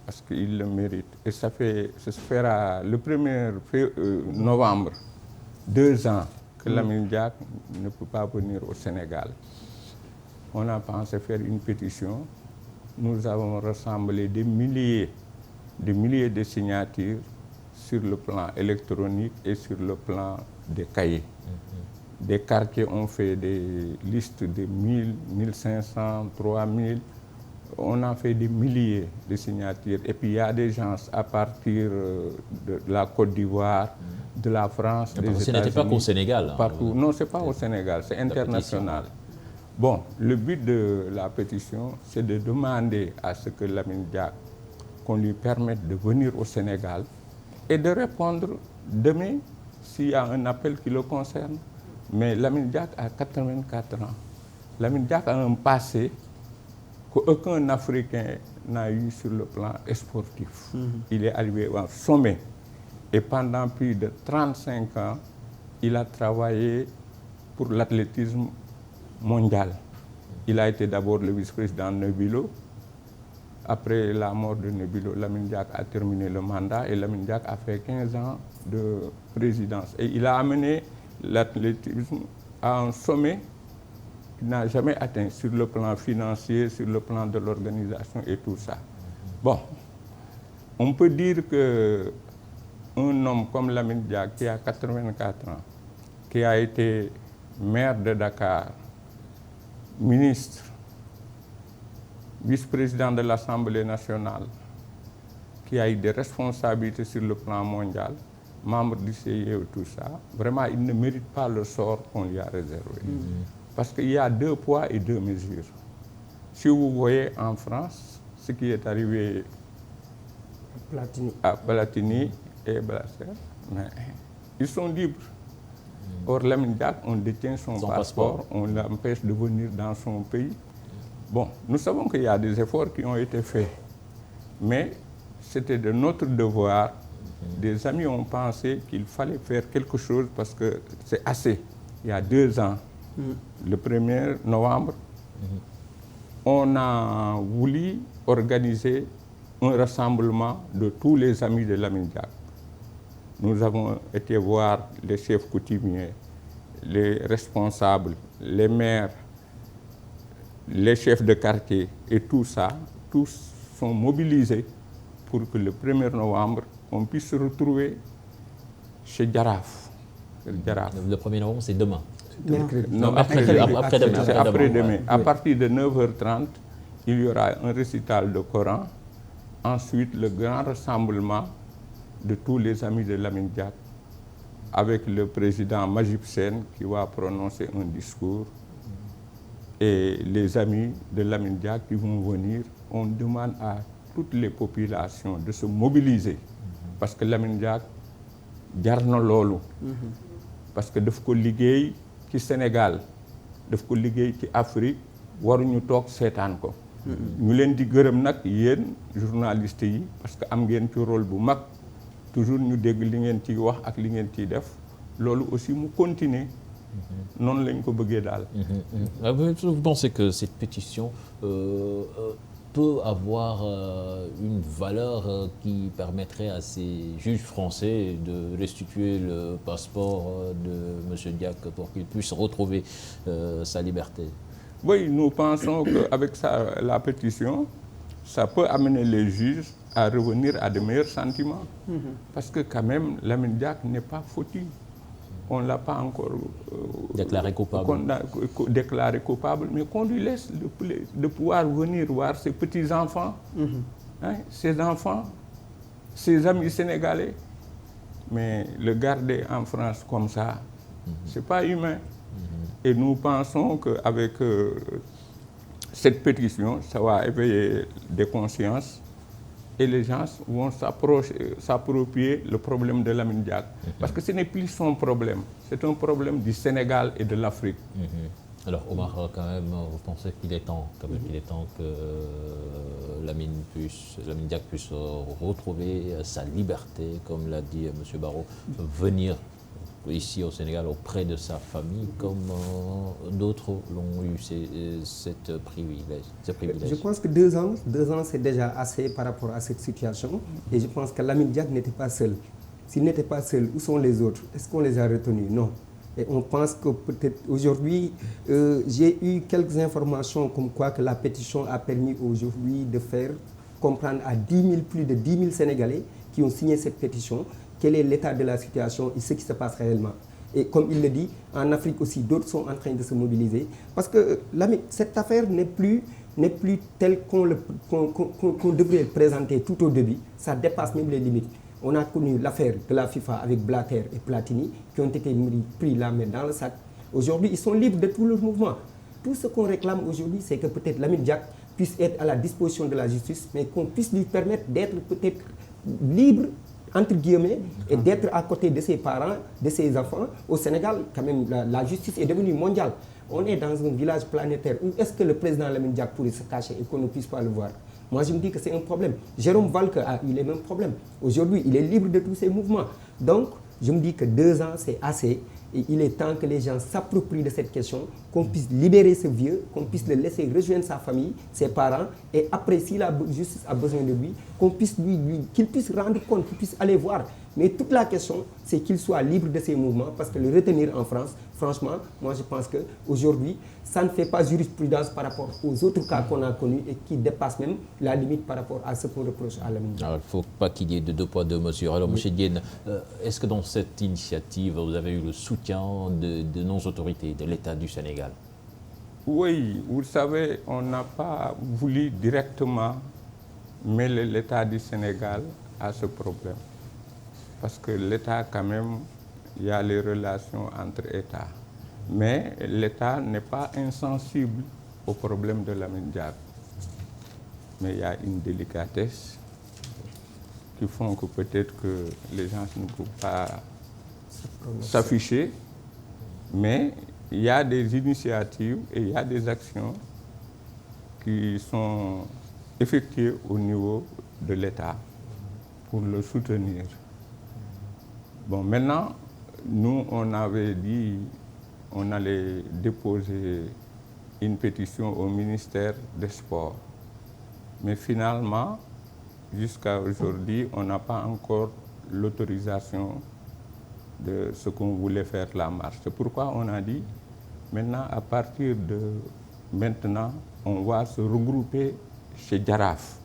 parce qu'il le mérite. Et ça se fera le 1er novembre, 2 ans que Lamine Diack ne peut pas venir au Sénégal. On a pensé faire une pétition. Nous avons rassemblé des milliers de signatures sur le plan électronique et sur le plan des cahiers. Des quartiers ont fait des listes de 1000, 1500, 3000. On a fait des milliers de signatures. Et puis il y a des gens à partir de la Côte d'Ivoire, de la France, des États-Unis. Ce n'était pas qu'au Sénégal. Hein, partout. Non, ce n'est pas au Sénégal, c'est international. Bon, le but de la pétition, c'est de demander à ce que Lamine Diack, qu'on lui permette de venir au Sénégal et de répondre demain s'il y a un appel qui le concerne. Mais Lamine Diack a 84 ans. Lamine Diack a un passé qu'aucun Africain n'a eu sur le plan sportif. Il est arrivé au sommet. Et pendant plus de 35 ans, il a travaillé pour l'athlétisme mondial. Il a été d'abord le vice-président de Nebilo. Après la mort de Nebilo, Lamine Diack a terminé le mandat et Lamine Diack a fait 15 ans de présidence. Et il a amené l'athlétisme à un sommet qu'il n'a jamais atteint sur le plan financier, sur le plan de l'organisation et tout ça. Bon, on peut dire qu'un homme comme Lamine Diack, qui a 84 ans, qui a été maire de Dakar, ministre, vice-président de l'Assemblée nationale, qui a eu des responsabilités sur le plan mondial, membre du CIE et tout ça, vraiment, il ne mérite pas le sort qu'on lui a réservé. Parce qu'il y a 2 poids et 2 mesures. Si vous voyez en France, ce qui est arrivé à Platini et Blatter, mais ils sont libres. Or, Lamine Diack, on détient son passeport, on l'empêche de venir dans son pays. Bon, nous savons qu'il y a des efforts qui ont été faits, mais c'était de notre devoir. Des amis ont pensé qu'il fallait faire quelque chose parce que c'est assez. Il y a 2 ans, le 1er novembre, on a voulu organiser un rassemblement de tous les amis de Lamine Diack. Nous avons été voir les chefs coutumiers, les responsables, les maires, les chefs de quartier et tout ça, tous sont mobilisés pour que le 1er novembre, on puisse se retrouver chez Jaraaf. Le 1er novembre, c'est demain. Non, après-demain. À partir de 9h30, il y aura un récital de Coran. Ensuite, le grand rassemblement de tous les amis de Lamine Diack, avec le président Majib Sen qui va prononcer un discours, et les amis de Lamine Diack qui vont venir. On demande à toutes les populations de se mobiliser, parce que Lamine Diack jar na loolu, parce que daf ko liggéey ci Sénégal, daf ko liggéey ci Afrique, waruñu toog seetaan ko. ñu leen di gërëm nag yéen journalistes yi, parce que am ngeen ci rôle bu mag, toujours ñu dégg li ngeen ciy wax ak li ngeen ciy def, loolu aussi mu continuer. Non lañ ko bëggee daal. Vous pensez que cette pétition peut avoir une valeur qui permettrait à ces juges français de restituer le passeport de M. Diack pour qu'il puisse retrouver sa liberté? Oui, nous pensons qu'avec la pétition, ça peut amener les juges à revenir à de meilleurs sentiments. Parce que quand même, Lamine Diack n'est pas fautif. On ne l'a pas encore déclaré coupable, mais qu'on lui laisse de pouvoir venir voir ses petits-enfants, ses enfants, ses amis sénégalais. Mais le garder en France comme ça, c'est pas humain. Et nous pensons qu'avec cette pétition, ça va éveiller des consciences et les gens vont s'approprier le problème de Lamine Diack. Parce que ce n'est plus son problème, c'est un problème du Sénégal et de l'Afrique. Alors Omar, quand même, vous pensez qu'il est temps, que Lamine Diack puisse retrouver sa liberté, comme l'a dit M. Barrot, venir ici au Sénégal auprès de sa famille, comme d'autres l'ont eu ce privilège. Je pense que 2 ans c'est déjà assez par rapport à cette situation. Et je pense que Lamine Diack n'était pas seul. S'il n'était pas seul, où sont les autres? Est-ce qu'on les a retenus? Non. Et on pense que peut-être aujourd'hui, j'ai eu quelques informations comme quoi que la pétition a permis aujourd'hui de faire comprendre à plus de 10 000 Sénégalais qui ont signé cette pétition quel est l'état de la situation et ce qui se passe réellement. Et comme il le dit, en Afrique aussi, d'autres sont en train de se mobiliser. Parce que cette affaire n'est plus telle qu'on devrait le présenter tout au début. Ça dépasse même les limites. On a connu l'affaire de la FIFA avec Blatter et Platini qui ont été pris la main dans le sac. Aujourd'hui, ils sont libres de tout leur mouvement. Tout ce qu'on réclame aujourd'hui, c'est que peut-être Lamine Diack puisse être à la disposition de la justice, mais qu'on puisse lui permettre d'être peut-être libre, entre guillemets, et d'être à côté de ses parents, de ses enfants. Au Sénégal, quand même, la justice est devenue mondiale. On est dans un village planétaire. Où est-ce que le président Lamine Diack pourrait se cacher et qu'on ne puisse pas le voir? Moi, je me dis que c'est un problème. Jérôme Valque a eu les mêmes problèmes. Aujourd'hui, il est libre de tous ses mouvements. Donc, je me dis que 2 ans, c'est assez. Et il est temps que les gens s'approprient de cette question, qu'on puisse libérer ce vieux, qu'on puisse le laisser rejoindre sa famille, ses parents, et après, si la justice a besoin de lui, qu'on puisse qu'il puisse rendre compte, qu'il puisse aller voir. Mais toute la question, c'est qu'il soit libre de ses mouvements, parce que le retenir en France, franchement, moi je pense qu'aujourd'hui, ça ne fait pas jurisprudence par rapport aux autres cas qu'on a connus et qui dépassent même la limite par rapport à ce qu'on reproche à Lamine Diack. Il ne faut pas qu'il y ait de deux poids, deux mesures. Alors, M. Diène, est-ce que dans cette initiative, vous avez eu le soutien de nos autorités, de l'État du Sénégal? Oui, vous savez, on n'a pas voulu directement mêler l'État du Sénégal à ce problème. Parce que l'État, quand même, il y a les relations entre États. Mais l'État n'est pas insensible au problème de Lamine Diack. Mais il y a une délicatesse qui font que peut-être que les gens ne peuvent pas s'afficher. Mais il y a des initiatives et il y a des actions qui sont effectuées au niveau de l'État pour le soutenir. Bon, maintenant, nous, on avait dit on allait déposer une pétition au ministère des Sports. Mais finalement, jusqu'à aujourd'hui, on n'a pas encore l'autorisation de ce qu'on voulait faire la marche. C'est pourquoi on a dit, maintenant, à partir de maintenant, on va se regrouper chez Jaraaf.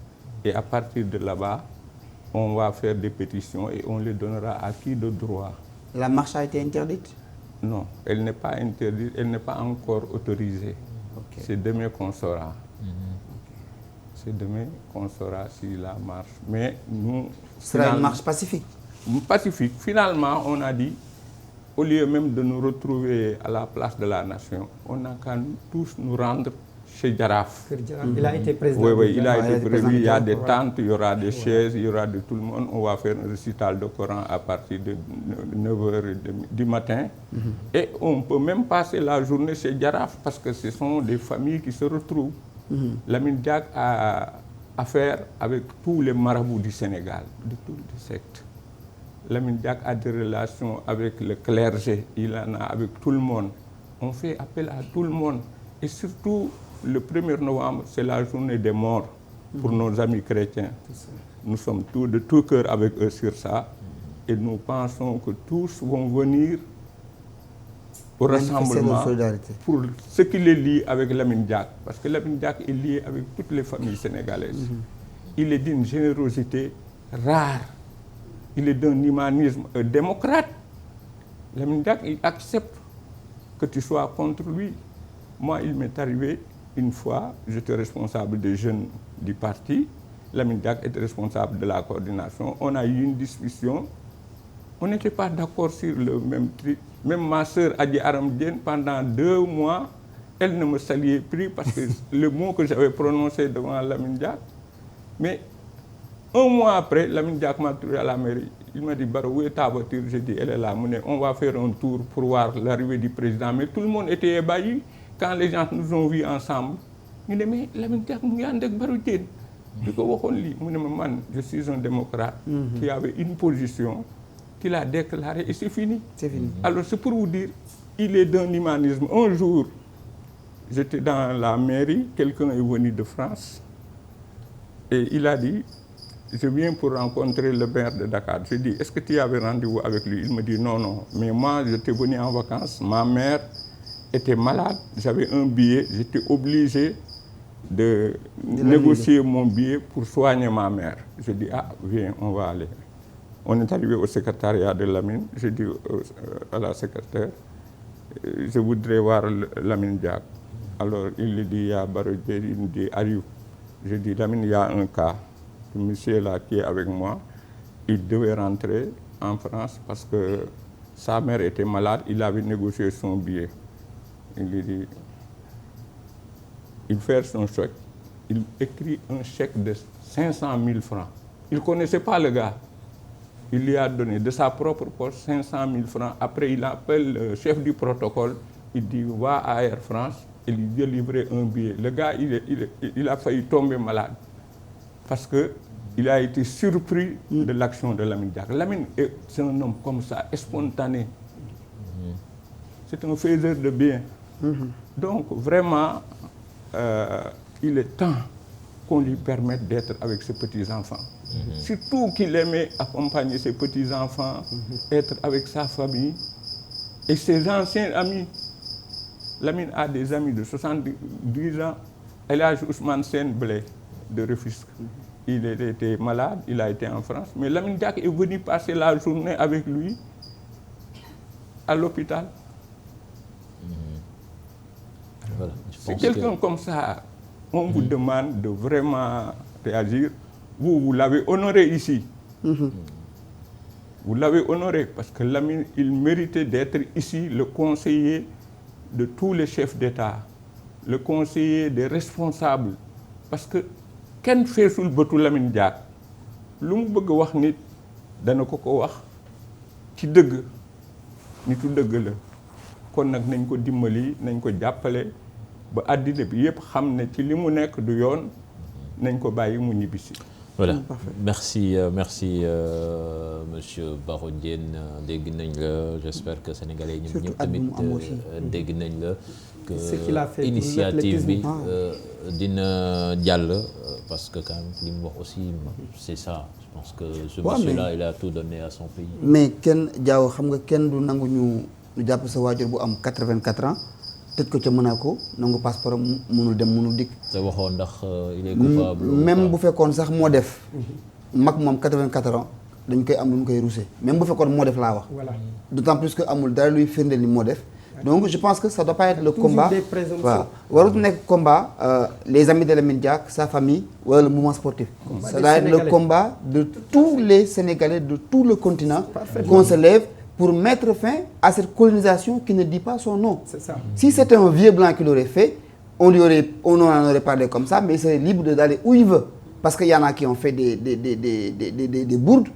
Et à partir de là-bas, on va faire des pétitions et on les donnera à qui de droit. La marche a été interdite? Non, elle n'est pas interdite, elle n'est pas encore autorisée. Okay. C'est demain qu'on saura. C'est demain qu'on saura si la marche. Mais nous... Ce sera une marche pacifique? Pacifique. Finalement, on a dit, au lieu même de nous retrouver à la place de la nation, on a qu'à tous nous rendre chez Jaraaf. Il a été président. Oui, il a été prévu. Il y a des tentes, il y aura des chaises, il y aura de tout le monde. On va faire un récital de Coran à partir de 9h du matin. Et on peut même passer la journée chez Jaraaf parce que ce sont des familles qui se retrouvent. Lamine Diack a affaire avec tous les marabouts du Sénégal, de toutes les sectes. Lamine Diack a des relations avec le clergé, il en a avec tout le monde. On fait appel à tout le monde. Et surtout, le 1er novembre, c'est la journée des morts pour nos amis chrétiens. Nous sommes tous de tout cœur avec eux sur ça. Et nous pensons que tous vont venir au rassemblement pour ce qui les lie avec Lamine Diack. Parce que Lamine Diack est lié avec toutes les familles sénégalaises. Il est d'une générosité rare. Il est d'un humanisme démocrate. Lamine Diack, il accepte que tu sois contre lui. Moi, il m'est arrivé une fois, j'étais responsable des jeunes du parti, Lamine Diack était responsable de la coordination. On a eu une discussion, on n'était pas d'accord sur le même truc. Même ma sœur Adji Aram Diène, pendant 2 mois, elle ne me saluait plus parce que le mot que j'avais prononcé devant Lamine Diack. Mais 1 mois après, Lamine Diack m'a trouvé à la mairie. Il m'a dit, Baro, où est ta voiture? J'ai dit, elle est là. On va faire un tour pour voir l'arrivée du président. Mais tout le monde était ébahi. Quand les gens nous ont vus ensemble, ils me disaient, mais Lamine Diack, je suis un démocrate qui avait une position, qu'il a déclarée et c'est fini. Alors c'est pour vous dire, il est d'un humanisme. Un jour, j'étais dans la mairie, quelqu'un est venu de France et il a dit, je viens pour rencontrer le maire de Dakar. Je dis, est-ce que tu avais rendez-vous avec lui? Il me dit, non, non. Mais moi, j'étais venu en vacances, ma mère était malade, j'avais un billet, j'étais obligé de négocier mon billet pour soigner ma mère. Je dis, ah, viens, on va aller. On est arrivé au secrétariat de Lamine, je dis à la secrétaire, je voudrais voir Lamine Diack. Alors il lui dit, il y a Barodje, il me dit, arrive. Je dis, Lamine, il y a un cas. Le monsieur là qui est avec moi, il devait rentrer en France parce que sa mère était malade, il avait négocié son billet. Il lui dit, il fait son chèque, il écrit un chèque de 500 000 francs. Il ne connaissait pas le gars. Il lui a donné de sa propre poche 500 000 francs. Après, il appelle le chef du protocole, il dit, va à Air France et lui délivrer un billet. Le gars, il a failli tomber malade parce qu'il a été surpris de l'action de Lamine Diack. Lamine, c'est un homme comme ça, spontané. C'est un faiseur de bien. Donc, vraiment, il est temps qu'on lui permette d'être avec ses petits-enfants. Surtout qu'il aimait accompagner ses petits-enfants, être avec sa famille et ses anciens amis. Lamine a des amis de 70 ans. El Hadj Ousmane Sène Blé de Rufisque. Il était malade, il a été en France. Mais Lamine Diack est venu passer la journée avec lui à l'hôpital. Voilà, c'est quelqu'un comme ça. On vous demande de vraiment réagir. Vous l'avez honoré ici. Vous l'avez honoré parce que Lamine, il méritait d'être ici le conseiller de tous les chefs d'État, le conseiller des responsables. Parce que kenn feesul bëtu Lamine Diack lu mu bëgg wax nit dana ko wax ci dëgg nitu dëgg la kon nag nañ ko dimbali nañ ko jàppale ba àddina bi yëpp xam ne ci li mu nekk du yoon nañ ko bàyyi mu ñibbisi. Voilà, merci monsieur Baro Diène dégg nañ la, j'espère que sénégalais ñoom ñëpp tamit dégg nañ la que initiative bi dina jàll parce que quand même li mu wax aussi c'est ça. Je pense que ce monsieur-là il a tout donné à son pays. Mais kenn jaaw xam nga kenn du nangu ñu jàpp sa waajur bu am 84 ans tëj ko ca Monaco nangu passeport mënul dem mënul dikk. te waxoon ndax il est coupable. même bu fekkoon sax moo def. mag moom 84 ans dañ koy am lu mu koy ruuse même bu fekkoon moo def laa wax. d'autant plus que amul dara luy firndeel ni moo def. donc je pense que ça doit pas être le combat. waaw warut nekk combat les amis de Lamine Diack sa famille wala le mouvement sportif. ça doit être le combat de tous les Sénégalais de tout le continent. qu'on se lève pour mettre fin à cette colonisation qui ne dit pas son nom. C'est ça. Si c'était un vieux blanc qui l'aurait fait, on en aurait parlé comme ça, mais il serait libre d'aller où il veut. Parce qu'il y en a qui ont fait des bourdes,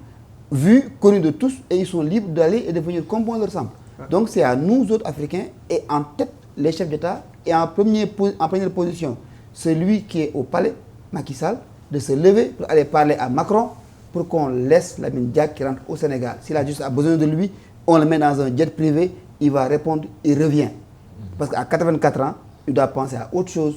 vues, connues de tous, et ils sont libres d'aller et de venir comme bon leur semble. Donc c'est à nous autres Africains, et en tête les chefs d'État, et en première position, celui qui est au palais, Macky Sall, de se lever pour aller parler à Macron, pour qu'on laisse Lamine Diack qui rentre au Sénégal. Si la justice a besoin de lui, on le met dans un jet privé, il va répondre, il revient. Parce qu'à 84 ans, il doit penser à autre chose,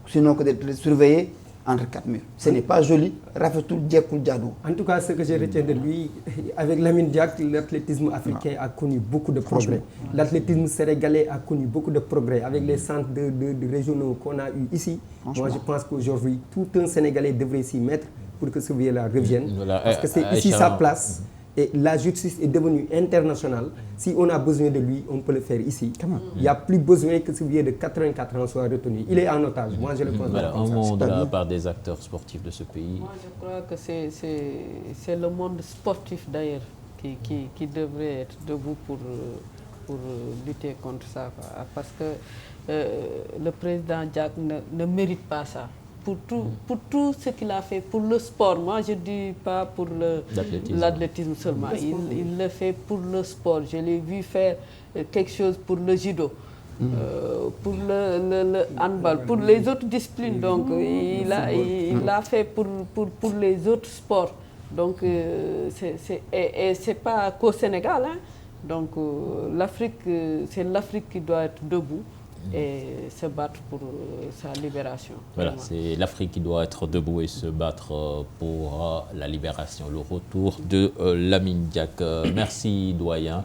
sinon que d'être surveillé entre quatre murs. Ce n'est pas joli, rafetul djekul djadou. En tout cas, ce que je retiens de lui, avec Lamine Diack, l'athlétisme africain a connu beaucoup de progrès. L'athlétisme sénégalais a connu beaucoup de progrès. Avec les centres de régionaux qu'on a eu ici, moi je pense qu'aujourd'hui, tout un Sénégalais devrait s'y mettre pour que ce vieux-là revienne. Voilà. Parce que c'est ici sa place. Et la justice est devenue internationale. Si on a besoin de lui, on peut le faire ici. Il n'y a plus besoin que ce vieux de 84 ans soit retenu. Il est en otage. Moi, je le pense. Voilà, un mot de la part des acteurs sportifs de ce pays. Moi, je crois que c'est le monde sportif d'ailleurs qui devrait être debout pour lutter contre ça. Parce que le président Diack ne mérite pas ça. Pour tout ce qu'il a fait pour le sport, moi je ne dis pas pour l'athlétisme seulement, il le fait pour le sport. Je l'ai vu faire quelque chose pour le judo, pour le handball, pour les autres disciplines. Donc il l'a fait pour les autres sports. Donc c'est pas qu'au Sénégal. Hein. Donc l'Afrique, c'est l'Afrique qui doit être debout et se battre pour sa libération. Voilà, c'est l'Afrique qui doit être debout et se battre pour la libération, le retour de Lamine Diack. Merci doyen.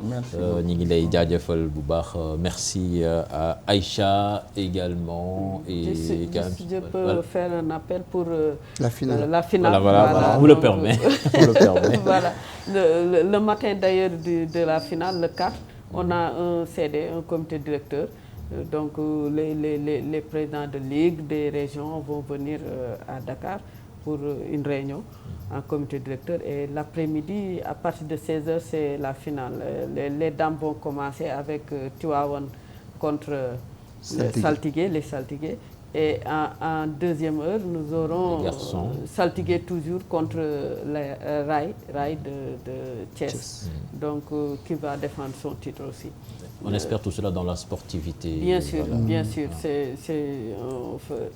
Ñi ngi lay jaajëfal bu baax. Merci à Aïcha également. Et je peux faire un appel pour la finale. Voilà, on vous le permet. Voilà. Le matin d'ailleurs de la finale, le 4, on a un CD, un comité directeur. Donc les présidents de ligue des régions vont venir à Dakar pour une réunion en comité directeur et l'après-midi à partir de 16h c'est la finale. Les dames vont commencer avec Tivaouane contre Saltigué, les Saltigués et en deuxième heure nous aurons Saltigué toujours contre Rail de Thiès. Donc qui va défendre son titre aussi. On espère tout cela dans la sportivité. Bien sûr, voilà. Bien sûr. C'est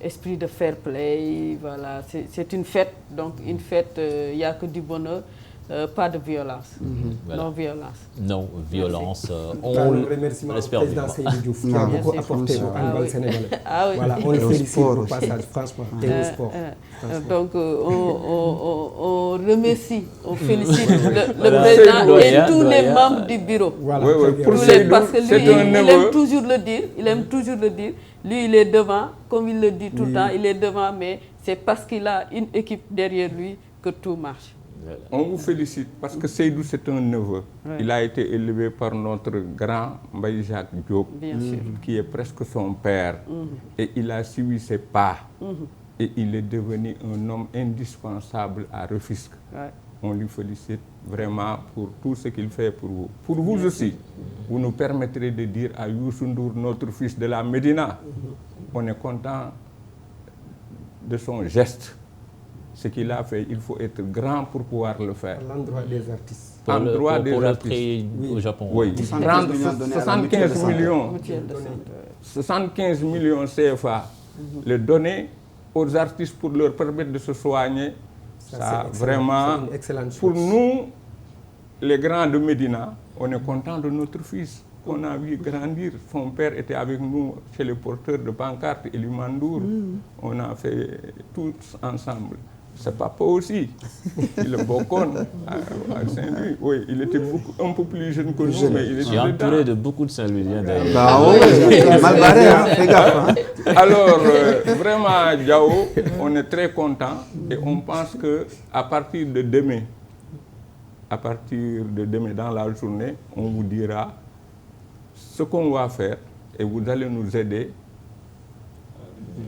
esprit de fair play. Voilà. C'est une fête. Donc une fête, il n'y a que du bonheur. pas de violence. Voilà. Non violence. Non violence. On remercie le président Seydou Diouf qui a beaucoup apporté au handball sénégalais. Ah oui. Voilà, on le félicite au passage, franchement. Et au sport. Donc on remercie, on félicite le président et tous les membres du bureau. Voilà, Parce que lui, il aime toujours le dire. Lui, il est devant, comme il le dit tout le temps, il est devant, mais c'est parce qu'il a une équipe derrière lui que tout marche. On vous félicite parce que Seydou, c'est un neveu. Ouais. Il a été élevé par notre grand Mbaye Jacques Diop, qui est presque son père. Et il a suivi ses pas. Et il est devenu un homme indispensable à Rufisque. Ouais. On lui félicite vraiment pour tout ce qu'il fait pour vous. Pour vous aussi, vous nous permettrez de dire à Youssou Ndour, notre fils de la Médina, on est content de son geste. Ce qu'il a fait, il faut être grand pour pouvoir le faire. À l'endroit des artistes. Pour le prix au Japon. Oui, 75 millions CFA, le donner aux artistes pour leur permettre de se soigner. Ça vraiment, pour nous, les grands de Médina, on est content de notre fils. On a vu grandir. Son père était avec nous chez les porteurs de pancartes, Elimandour. On a fait tous ensemble. C'est papa aussi. Il est bocon à Saint-Louis. Oui, il était un peu plus jeune que nous, mais il était entouré de beaucoup de Saint-Louisiens d'ailleurs. Bah oui, mal barré, hein, fais gaffe. Hein. Alors, vraiment, Diao, on est très content et on pense qu'à partir de demain, dans la journée, on vous dira ce qu'on va faire et vous allez nous aider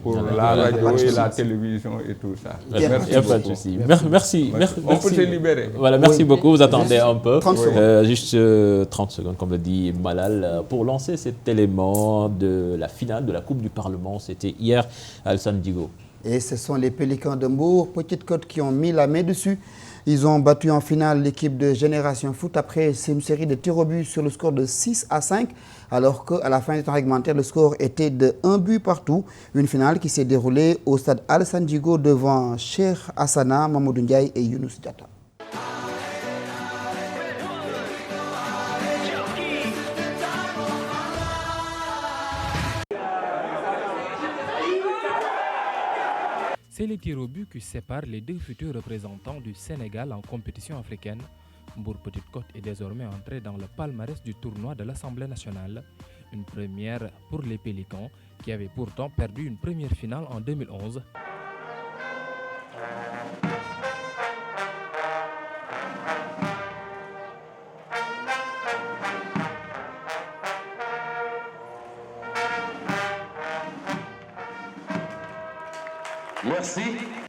pour la radio et la télévision et tout ça. Il n'y a pas de souci. Merci. On peut se libérer. Voilà, merci beaucoup. Vous attendez un peu. 30 secondes. Juste 30 secondes, comme le dit Malal, pour lancer cet élément de la finale de la Coupe du Parlement. C'était hier à Alassane Djigo. Et ce sont les Pélicans de Mbour, Petite Côte, qui ont mis la main dessus. Ils ont battu en finale l'équipe de Génération Foot après une série de tirs au but sur le score de 6-5, alors qu'à la fin du temps réglementaire, le score était de 1 but partout. Une finale qui s'est déroulée au stade Alassane Djigo devant Cheikh Hassana, Mamadou Ndiaye et Younous Diatta. C'est le tir au but qui sépare les deux futurs représentants du Sénégal en compétition africaine. Mbour Petite Côte est désormais entré dans le palmarès du tournoi de l'Assemblée nationale. Une première pour les Pélicans qui avaient pourtant perdu une première finale en 2011. Merci.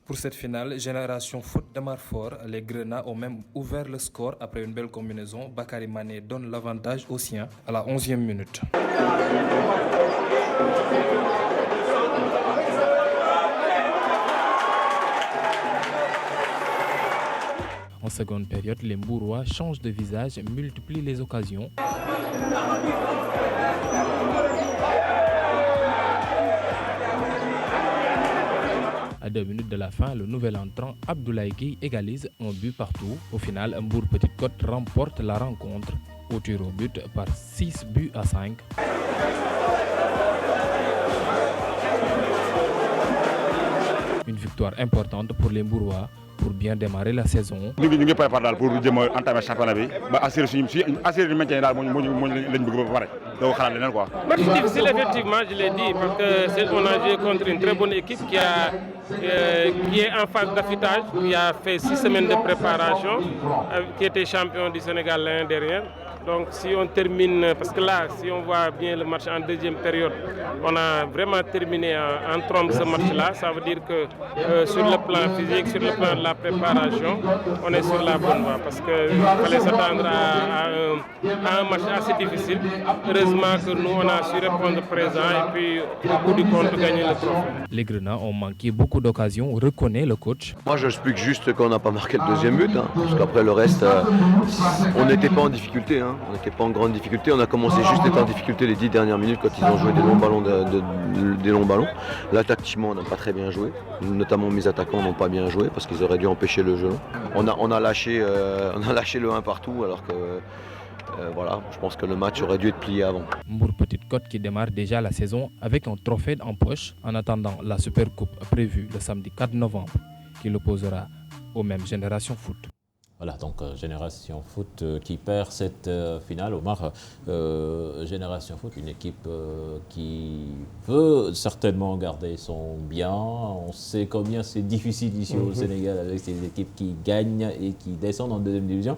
Pour cette finale, Génération Foot démarre fort. Les Grenats ont même ouvert le score après une belle combinaison. Bakary Mané donne l'avantage aux siens à la 11e minute. En seconde période, les Mbourois changent de visage et multiplient les occasions. À 2 minutes de la fin, le nouvel entrant Abdoulaye Gueye égalise un but partout. Au final, Mbour Petite Côte remporte la rencontre au tir au but par 6-5. Une victoire importante pour les Mbourois pour bien démarrer la saison. Nous sommes préparés pour entamer le championnat pour assurer le maintien. Match difficile, effectivement, je l'ai dit, parce qu'on a joué contre une très bonne équipe qui est en phase d'affûtage, qui a fait 6 semaines de préparation, qui était champion du Sénégal l'année dernière. Donc si on termine, parce que là, si on voit bien le match en deuxième période, on a vraiment terminé en trompe ce match-là. Ça veut dire que sur le plan physique, sur le plan de la préparation, on est sur la bonne voie. Parce qu'il fallait s'attendre à un match assez difficile. Heureusement que nous, on a su répondre présent et puis au bout du compte, gagner le trophée. Les Grenats ont manqué beaucoup beaucoup d'occasions, reconnaît le coach. Moi, j'explique juste qu'on n'a pas marqué le deuxième but, parce qu'après le reste, on n'était pas en difficulté, on n'était pas en grande difficulté. On a commencé juste à être en difficulté les 10 dernières minutes quand ils ont joué des longs ballons. Là, tactiquement, on n'a pas très bien joué. Notamment mes attaquants n'ont pas bien joué parce qu'ils auraient dû empêcher le jeu. On a lâché le 1 partout, alors que voilà, je pense que le match aurait dû être plié avant. Mbour Petite Côte qui démarre déjà la saison avec un trophée en poche en attendant la Super Coupe prévue le samedi 4 novembre qui l'opposera aux mêmes Génération Foot. Voilà, donc Génération Foot qui perd cette finale. Omar, Génération Foot, une équipe qui veut certainement garder son bien. On sait combien c'est difficile ici au Sénégal avec ces équipes qui gagnent et qui descendent en deuxième division.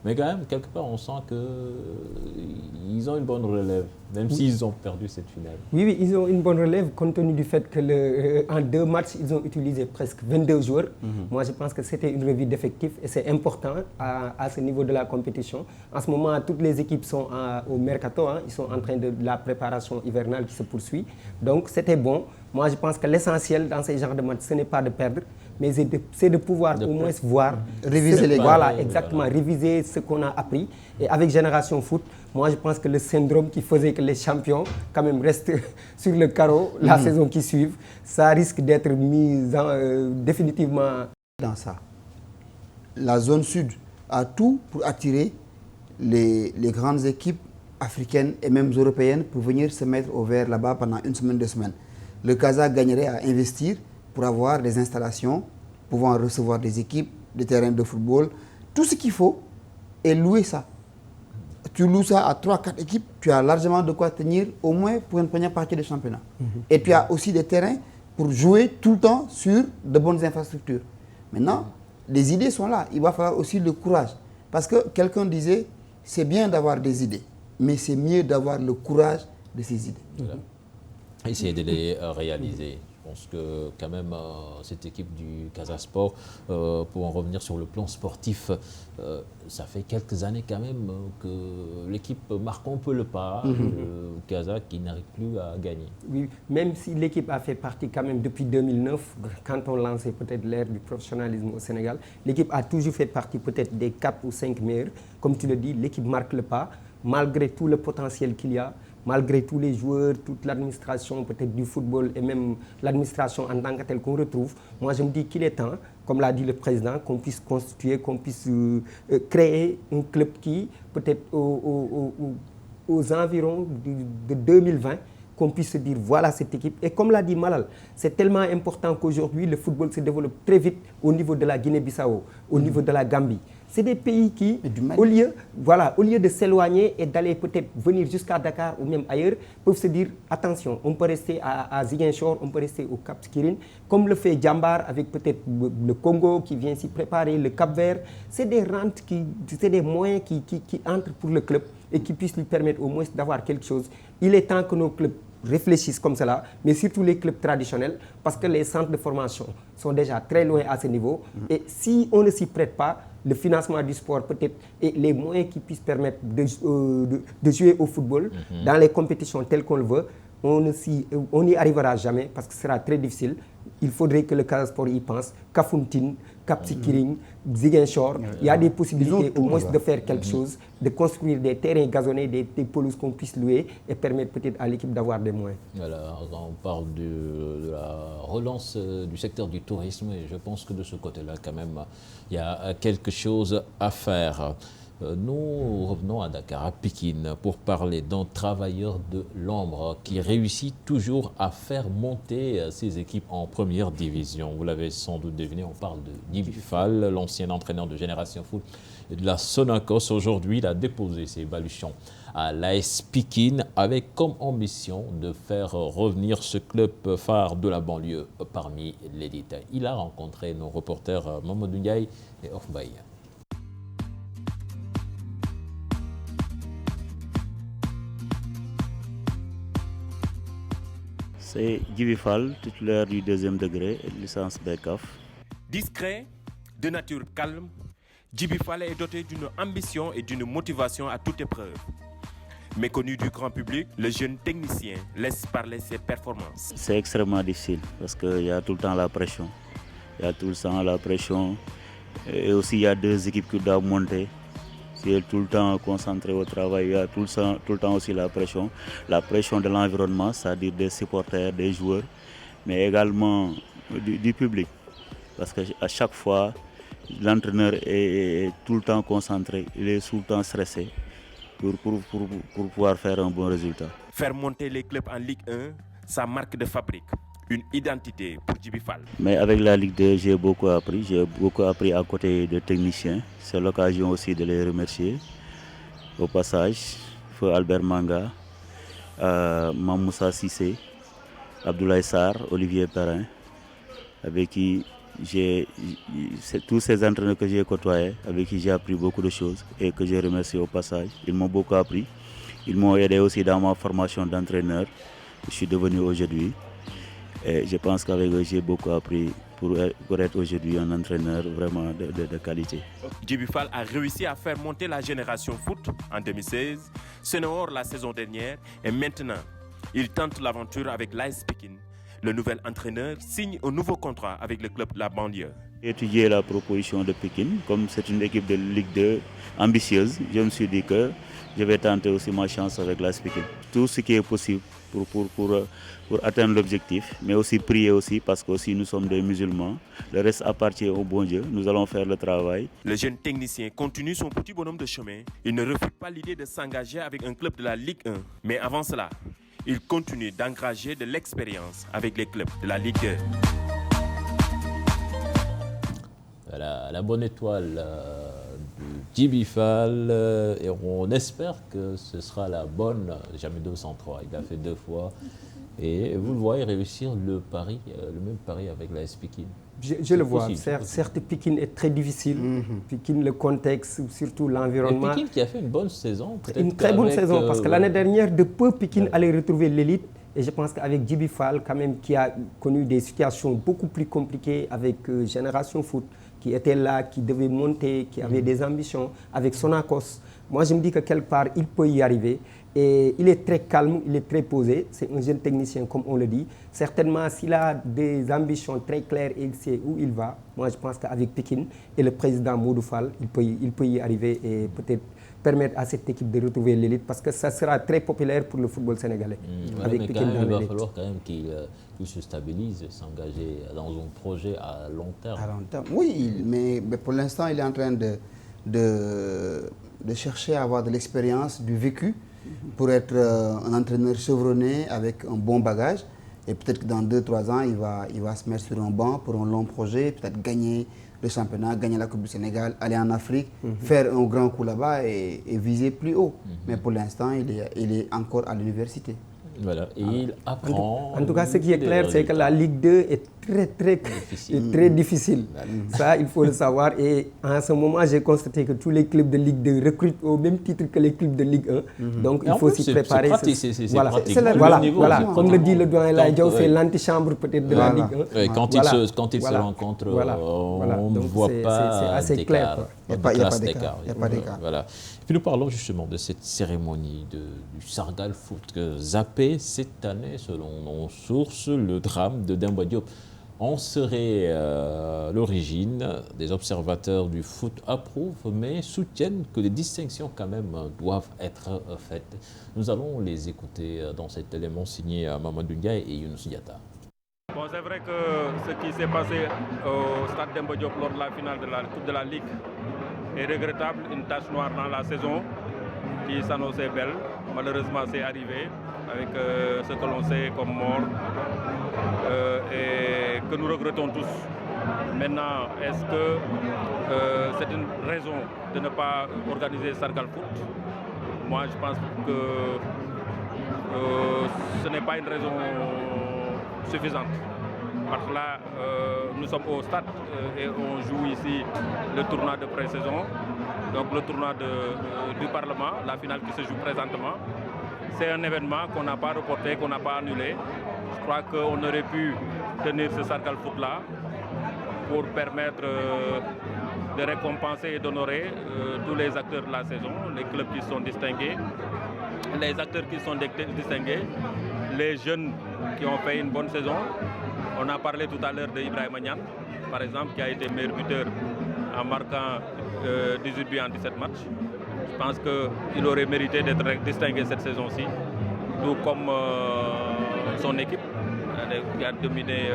Mais quand même, quelque part, on sent qu'ils ont une bonne relève, même s'ils ont perdu cette finale. Oui, ils ont une bonne relève compte tenu du fait que en 2 matchs, ils ont utilisé presque 22 joueurs. Moi, je pense que c'était une revue d'effectifs et c'est important à ce niveau de la compétition. En ce moment, toutes les équipes sont au mercato, ils sont en train de la préparation hivernale qui se poursuit. Donc, c'était bon. Moi, je pense que l'essentiel dans ces genres de matchs, ce n'est pas de perdre, mais c'est de pouvoir au moins voir, réviser les gars. Voilà, exactement, réviser ce qu'on a appris. Et avec Génération Foot, moi je pense que le syndrome qui faisait que les champions quand même restent sur le carreau la saison qui suit, ça risque d'être mis définitivement dans ça. La zone sud a tout pour attirer les grandes équipes africaines et même européennes pour venir se mettre au vert là-bas pendant 1 semaine, 2 semaines. Le Casa gagnerait à investir pour avoir des installations, pouvant recevoir des équipes, des terrains de football, tout ce qu'il faut, et louer ça. Tu loues ça à 3-4 équipes, tu as largement de quoi tenir au moins pour une première partie du championnat. Et tu as aussi des terrains pour jouer tout le temps sur de bonnes infrastructures. Maintenant, les idées sont là, il va falloir aussi le courage. Parce que quelqu'un disait, c'est bien d'avoir des idées, mais c'est mieux d'avoir le courage de ces idées. Voilà. Essayer de les réaliser. Je pense que quand même cette équipe du Casa Sport, pour en revenir sur le plan sportif, ça fait quelques années quand même que l'équipe marque un peu le pas, le Casa qui n'arrive plus à gagner. Oui, même si l'équipe a fait partie quand même depuis 2009, quand on lançait peut-être l'ère du professionnalisme au Sénégal, l'équipe a toujours fait partie peut-être des 4 ou 5 meilleurs. Comme tu le dis, l'équipe marque le pas, malgré tout le potentiel qu'il y a. Malgré tous les joueurs, toute l'administration peut-être du football et même l'administration en tant que telle qu'on retrouve, moi je me dis qu'il est temps, comme l'a dit le président, qu'on puisse constituer, qu'on puisse créer un club qui, peut-être aux environs de 2020, qu'on puisse se dire voilà cette équipe. Et comme l'a dit Malal, c'est tellement important qu'aujourd'hui le football se développe très vite au niveau de la Guinée-Bissau, au niveau de la Gambie. C'est des pays qui, au lieu de s'éloigner et d'aller peut-être venir jusqu'à Dakar ou même ailleurs, peuvent se dire attention, on peut rester à Ziguinchor, on peut rester au Cap Skirring, comme le fait Djambar avec peut-être le Congo qui vient s'y préparer, le Cap-Vert. C'est des rentes, c'est des moyens qui entrent pour le club et qui puissent lui permettre au moins d'avoir quelque chose. Il est temps que nos clubs réfléchissent comme cela, mais surtout les clubs traditionnels, parce que les centres de formation sont déjà très loin à ce niveau. Et si on ne s'y prête pas, le financement du sport peut-être et les moyens qui puissent permettre de jouer au football dans les compétitions telles qu'on le veut, on n'y arrivera jamais parce que ce sera très difficile. Il faudrait que le Casa Sport y pense. Kafountine, Cap Skirring, Ziguinchor, il y a des possibilités au moins de faire quelque chose, de construire des terrains gazonnés, des pelouses qu'on puisse louer et permettre peut-être à l'équipe d'avoir des moyens. Voilà, on parle de la relance du secteur du tourisme et je pense que de ce côté-là, quand même, il y a quelque chose à faire. Nous revenons à Dakar, à Pikine, pour parler d'un travailleur de l'ombre qui réussit toujours à faire monter ses équipes en première division. Vous l'avez sans doute deviné, on parle de Djiby Fall, l'ancien entraîneur de Génération Foot et de la Sonacos. Aujourd'hui, il a déposé ses baluchons à l'AS Pikine avec comme ambition de faire revenir ce club phare de la banlieue parmi l'élite. Il a rencontré nos reporters Mamadou Ndiaye et Ofbaï. C'est Djiby Fall, titulaire du 2e degré, licence BCAF. Discret, de nature calme, Djiby Fall est doté d'une ambition et d'une motivation à toute épreuve. Méconnu du grand public, le jeune technicien laisse parler ses performances. C'est extrêmement difficile parce qu'il y a tout le temps la pression. Il y a tout le temps la pression. Et aussi, il y a deux équipes qui doivent monter. Si elle est tout le temps concentrée au travail, il y a tout le temps aussi la pression. La pression de l'environnement, c'est-à-dire des supporters, des joueurs, mais également du public. Parce qu'à chaque fois, l'entraîneur est tout le temps concentré, il est tout le temps stressé pour pouvoir faire un bon résultat. Faire monter les clubs en Ligue 1, sa marque de fabrique, une identité pour Djiby Fall. Mais avec la Ligue 2, j'ai beaucoup appris à côté de techniciens. C'est l'occasion aussi de les remercier. Au passage, Feu Albert Manga, Mamoussa Sissé, Abdoulaye Sarr, Olivier Perrin, avec qui tous ces entraîneurs que j'ai côtoyés, avec qui j'ai appris beaucoup de choses et que je remercie au passage. Ils m'ont beaucoup appris. Ils m'ont aidé aussi dans ma formation d'entraîneur que je suis devenu aujourd'hui. Et je pense qu'avec eux, j'ai beaucoup appris pour être aujourd'hui un entraîneur vraiment de qualité. Djiby Fall a réussi à faire monter la génération foot en 2016, Senghor la saison dernière et maintenant, il tente l'aventure avec l'AS Pékin. Le nouvel entraîneur signe un nouveau contrat avec le club de la banlieue. J'ai étudié la proposition de Pékin. Comme c'est une équipe de Ligue 2 ambitieuse, je me suis dit que je vais tenter aussi ma chance avec l'AS Pékin. Tout ce qui est possible pour atteindre l'objectif, mais aussi prier aussi parce que aussi nous sommes des musulmans. Le reste appartient au bon Dieu. Nous allons faire le travail. Le jeune technicien continue son petit bonhomme de chemin. Il ne refuse pas l'idée de s'engager avec un club de la Ligue 1. Mais avant cela, il continue d'engager de l'expérience avec les clubs de la Ligue 2. Voilà, la bonne étoile de Djiby Fall, et on espère que ce sera la bonne, jamais 203, il a fait 2 fois, et vous le voyez réussir le pari, le même pari avec l'AS Pékin. Je le vois, certes Pékin est très difficile, Pékin, le contexte, surtout l'environnement. Pékin qui a fait une bonne saison. Une très bonne saison, parce que l'année dernière, de peu, Pékin allait retrouver l'élite. Et je pense qu'avec Djiby Fall, quand même, qui a connu des situations beaucoup plus compliquées avec Génération Foot, qui était là, qui devait monter, qui avait des ambitions, avec Sonacos. Moi, je me dis que quelque part, il peut y arriver. Et il est très calme, il est très posé. C'est un jeune technicien, comme on le dit. Certainement, s'il a des ambitions très claires et il sait où il va, moi, je pense qu'avec Pékin et le président Modou Fall, il peut y arriver et peut-être permettre à cette équipe de retrouver l'élite parce que ça sera très populaire pour le football sénégalais. Avec mais Pékin, il va falloir quand même qu'il se stabilise et s'engager dans un projet à long terme. À long terme, oui, mais pour l'instant, il est en train de chercher à avoir de l'expérience, du vécu pour être un entraîneur chevronné avec un bon bagage. Et peut-être que dans 2-3 ans, il va se mettre sur un banc pour un long projet, peut-être gagner le championnat, gagner la Coupe du Sénégal, aller en Afrique, faire un grand coup là-bas et viser plus haut. Mais pour l'instant, il est encore à l'université. Voilà, et il apprend. En tout cas, ce qui est clair, c'est que la Ligue 2 est très difficile. Ça, il faut le savoir. Et en ce moment, j'ai constaté que tous les clubs de Ligue 2 recrutent au même titre que les clubs de Ligue 1. Donc, il faut s'y préparer. Voilà, comme le dit le doyen Laïdjaou, c'est l'antichambre peut-être de la Ligue 1. Et quand ils se rencontrent, on ne voit pas d'écart. Il n'y a pas d'écart. Voilà. Puis nous parlons justement de cette cérémonie du Sargal Foot zappé cette année, selon nos sources, le drame de Demba Diop. On serait l'origine. Des observateurs du foot approuvent, mais soutiennent que les distinctions quand même doivent être faites. Nous allons les écouter dans cet élément signé Mamadou Ndiaye et Younous Diatta. Bon, c'est vrai que ce qui s'est passé au stade Demba Diop lors de la finale de la Coupe de la Ligue est regrettable, une tache noire dans la saison qui s'annonçait belle. Malheureusement, c'est arrivé avec ce que l'on sait comme mort et que nous regrettons tous. Maintenant, est-ce que c'est une raison de ne pas organiser Sargal Foot? Moi, je pense que ce n'est pas une raison suffisante. Parce que là, nous sommes au stade et on joue ici le tournoi de pré-saison, donc le tournoi du Parlement, la finale qui se joue présentement. C'est un événement qu'on n'a pas reporté, qu'on n'a pas annulé. Je crois qu'on aurait pu tenir ce Sargal Foot là pour permettre de récompenser et d'honorer tous les acteurs de la saison, les clubs qui sont distingués. les acteurs qui sont distingués, les jeunes qui ont fait une bonne saison. On a parlé tout à l'heure d'Ibrahima Niane, par exemple, qui a été meilleur buteur en marquant 18 buts en 17 matchs. Je pense qu'il aurait mérité d'être distingué cette saison-ci, tout comme son équipe qui a dominé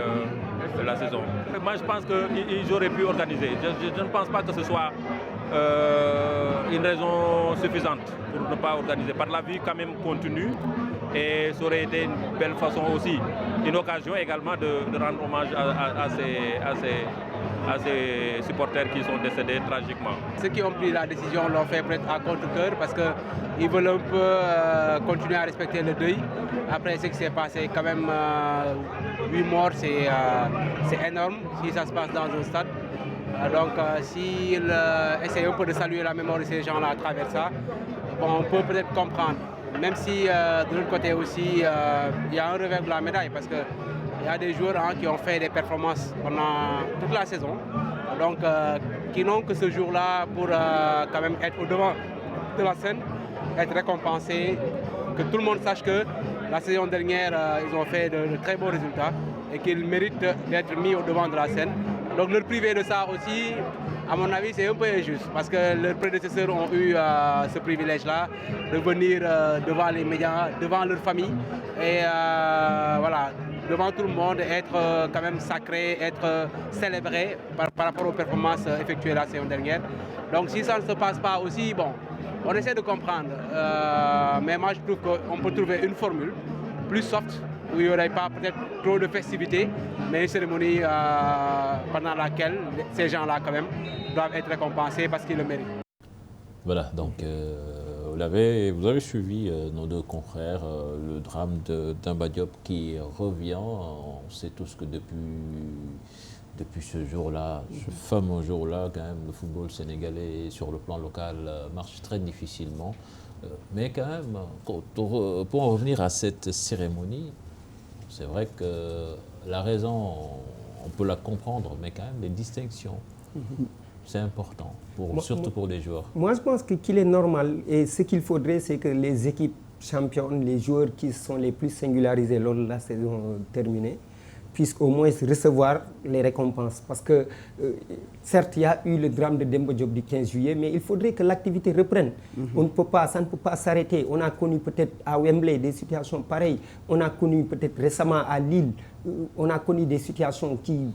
la saison. Moi, je pense qu'ils auraient pu organiser. Je ne pense pas que ce soit une raison suffisante pour ne pas organiser. Par la vie quand même continue, et ça aurait été une belle façon aussi, une occasion également de rendre hommage à ces supporters qui sont décédés tragiquement. Ceux qui ont pris la décision l'ont fait peut-être à contre-cœur parce qu'ils veulent un peu continuer à respecter le deuil. Après ce qui s'est passé, quand même 8 morts, c'est énorme si ça se passe dans un stade. Donc s'ils essayent un peu de saluer la mémoire de ces gens-là à travers ça, bon, on peut peut-être comprendre. Même si de l'autre côté aussi, il y a un revers de la médaille parce qu'il y a des joueurs qui ont fait des performances pendant toute la saison. Donc qui n'ont que ce jour-là pour quand même être au-devant de la scène, être récompensés, que tout le monde sache que la saison dernière, ils ont fait de très bons résultats et qu'ils méritent d'être mis au-devant de la scène. Donc leur priver de ça aussi, à mon avis, c'est un peu injuste parce que leurs prédécesseurs ont eu ce privilège-là de venir devant les médias, devant leur famille et voilà, devant tout le monde, être quand même sacré, être célébré par rapport aux performances effectuées la saison dernière. Donc si ça ne se passe pas aussi, bon, on essaie de comprendre, mais moi je trouve qu'on peut trouver une formule plus soft, où il n'y aurait pas peut-être trop de festivités, mais une cérémonie pendant laquelle ces gens-là quand même doivent être récompensés parce qu'ils le méritent. Voilà, donc vous avez suivi nos deux confrères, le drame de Demba Diop qui revient. On sait tous que depuis ce jour-là, ce fameux jour-là, quand même, le football sénégalais sur le plan local marche très difficilement. Mais quand même, pour en revenir à cette cérémonie, c'est vrai que la raison, on peut la comprendre, mais quand même les distinctions, c'est important, surtout pour les joueurs. Moi, je pense qu'il est normal et ce qu'il faudrait, c'est que les équipes championnes, les joueurs qui sont les plus singularisés lors de la saison terminée, puissent au moins recevoir les récompenses. Parce que, certes, il y a eu le drame de Demba Diop du 15 juillet, mais il faudrait que l'activité reprenne. Ça ne peut pas s'arrêter. On a connu peut-être à Wembley des situations pareilles. On a connu peut-être récemment à Lille, on a connu des situations qui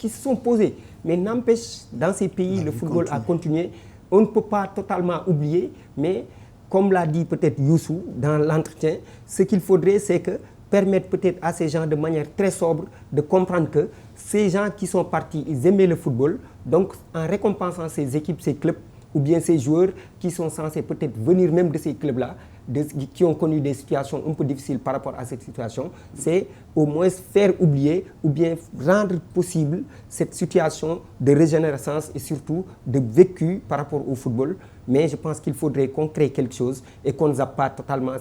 se sont posées. Mais n'empêche, dans ces pays, le football a continué. On ne peut pas totalement oublier, mais comme l'a dit peut-être Youssou dans l'entretien, ce qu'il faudrait, c'est que permettre peut-être à ces gens de manière très sobre de comprendre que ces gens qui sont partis, ils aimaient le football. Donc, en récompensant ces équipes, ces clubs, ou bien ces joueurs qui sont censés peut-être venir même de ces clubs-là, qui ont connu des situations un peu difficiles par rapport à cette situation, c'est au moins faire oublier ou bien rendre possible cette situation de régénérescence et surtout de vécu par rapport au football. Mais je pense qu'il faudrait qu'on crée quelque chose et qu'on ne zappe pas totalement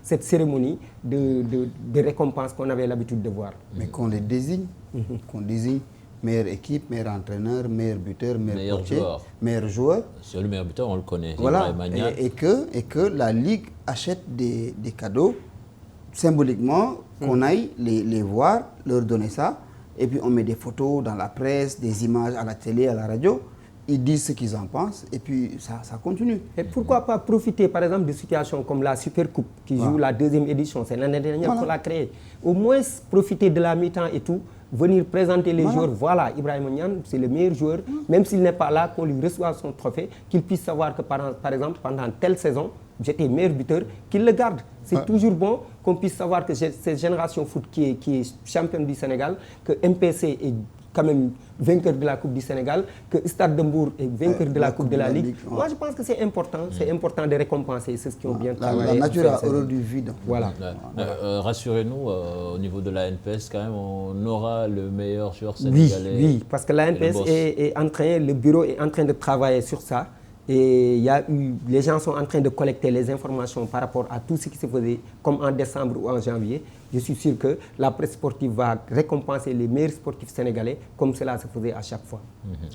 cette cérémonie de récompense qu'on avait l'habitude de voir. Mais qu'on les désigne, qu'on désigne meilleure équipe, meilleur entraîneur, meilleur buteur, meilleur coach, meilleur joueur. Sur le meilleur buteur, on le connaît. Voilà, et que la Ligue achète des cadeaux symboliquement, qu'on aille les voir, leur donner ça, et puis on met des photos dans la presse, des images à la télé, à la radio. Ils disent ce qu'ils en pensent et puis ça continue. Et pourquoi pas profiter par exemple de situations comme la Supercoupe qui joue la 2e édition, c'est l'année dernière qu'on l'a créée. Au moins profiter de la mi-temps et tout, venir présenter les joueurs. Voilà, Ibrahima Niane, c'est le meilleur joueur, même s'il n'est pas là, qu'on lui reçoive son trophée, qu'il puisse savoir que par exemple pendant telle saison, j'étais meilleur buteur, qu'il le garde. C'est toujours bon qu'on puisse savoir que cette génération foot qui est championne du Sénégal, que MPC est quand même vainqueur de la Coupe du Sénégal, que Stade de Mbour est vainqueur de la Coupe de la Ligue. Moi, je pense que c'est important de récompenser ceux qui ont bien travaillé. La nature a horreur du vide. Voilà. Rassurez-nous, au niveau de la NPS, quand même, on aura le meilleur joueur sénégalais. Oui, parce que la NPS le bureau est en train de travailler sur ça. Et les gens sont en train de collecter les informations par rapport à tout ce qui se faisait, comme en décembre ou en janvier. Je suis sûr que la presse sportive va récompenser les meilleurs sportifs sénégalais, comme cela se faisait à chaque fois.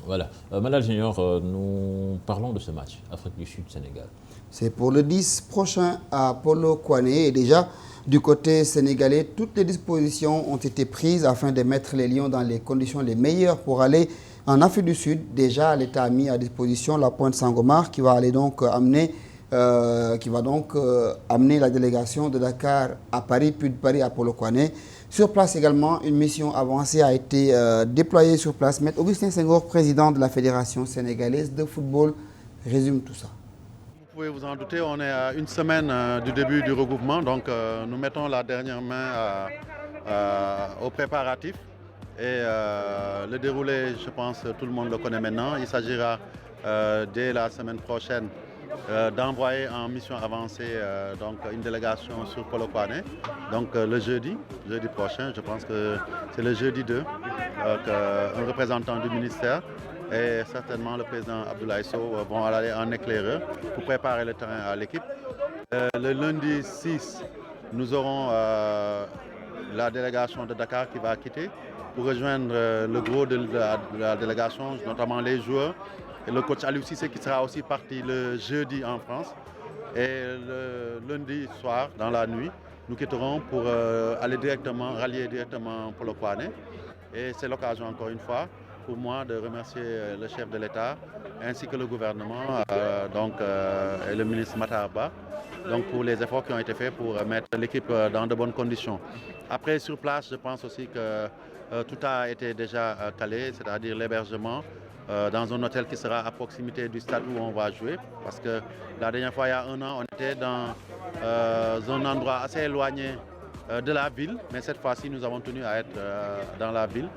Voilà. Malal Junior, nous parlons de ce match, Afrique du Sud-Sénégal. C'est pour le 10 prochain à Polokwane. Et déjà, du côté sénégalais, toutes les dispositions ont été prises afin de mettre les Lions dans les conditions les meilleures pour aller en Afrique du Sud. Déjà, l'État a mis à disposition la pointe Sangomar qui va aller donc amener la délégation de Dakar à Paris, puis de Paris à Polokwane. Sur place également, une mission avancée a été déployée sur place. Maître Augustin Senghor, président de la Fédération sénégalaise de football, résume tout ça. Vous pouvez vous en douter, on est à une semaine du début du regroupement, donc nous mettons la dernière main aux préparatifs. Et le déroulé, je pense, tout le monde le connaît maintenant. Il s'agira dès la semaine prochaine d'envoyer en mission avancée donc une délégation sur Polokwane. Donc le jeudi prochain, je pense que c'est le jeudi 2, un représentant du ministère et certainement le président Abdoulaye Sow vont aller en éclaireur pour préparer le terrain à l'équipe. Le lundi 6, nous aurons la délégation de Dakar qui va quitter pour rejoindre le gros de la délégation, notamment les joueurs et le coach Aliou Cissé qui sera aussi parti le jeudi en France. Et le lundi soir, dans la nuit, nous quitterons pour rallier directement Polokwane. Et c'est l'occasion encore une fois pour moi de remercier le chef de l'État ainsi que le gouvernement et le ministre Matarba pour les efforts qui ont été faits pour mettre l'équipe dans de bonnes conditions. Après, sur place, je pense aussi que tout a été déjà calé, c'est-à-dire l'hébergement dans un hôtel qui sera à proximité du stade où on va jouer. Parce que la dernière fois, il y a un an, on était dans un endroit assez éloigné de la ville, mais cette fois-ci, nous avons tenu à être dans la ville,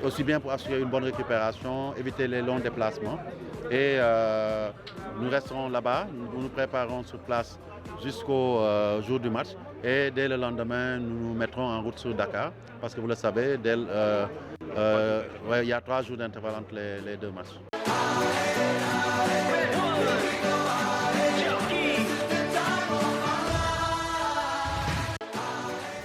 aussi bien pour assurer une bonne récupération, éviter les longs déplacements. Et nous resterons là-bas, nous nous préparons sur place jusqu'au jour du match. Et dès le lendemain, nous nous mettrons en route sur Dakar, parce que vous le savez, il y a 3 jours d'intervalle entre les deux matchs.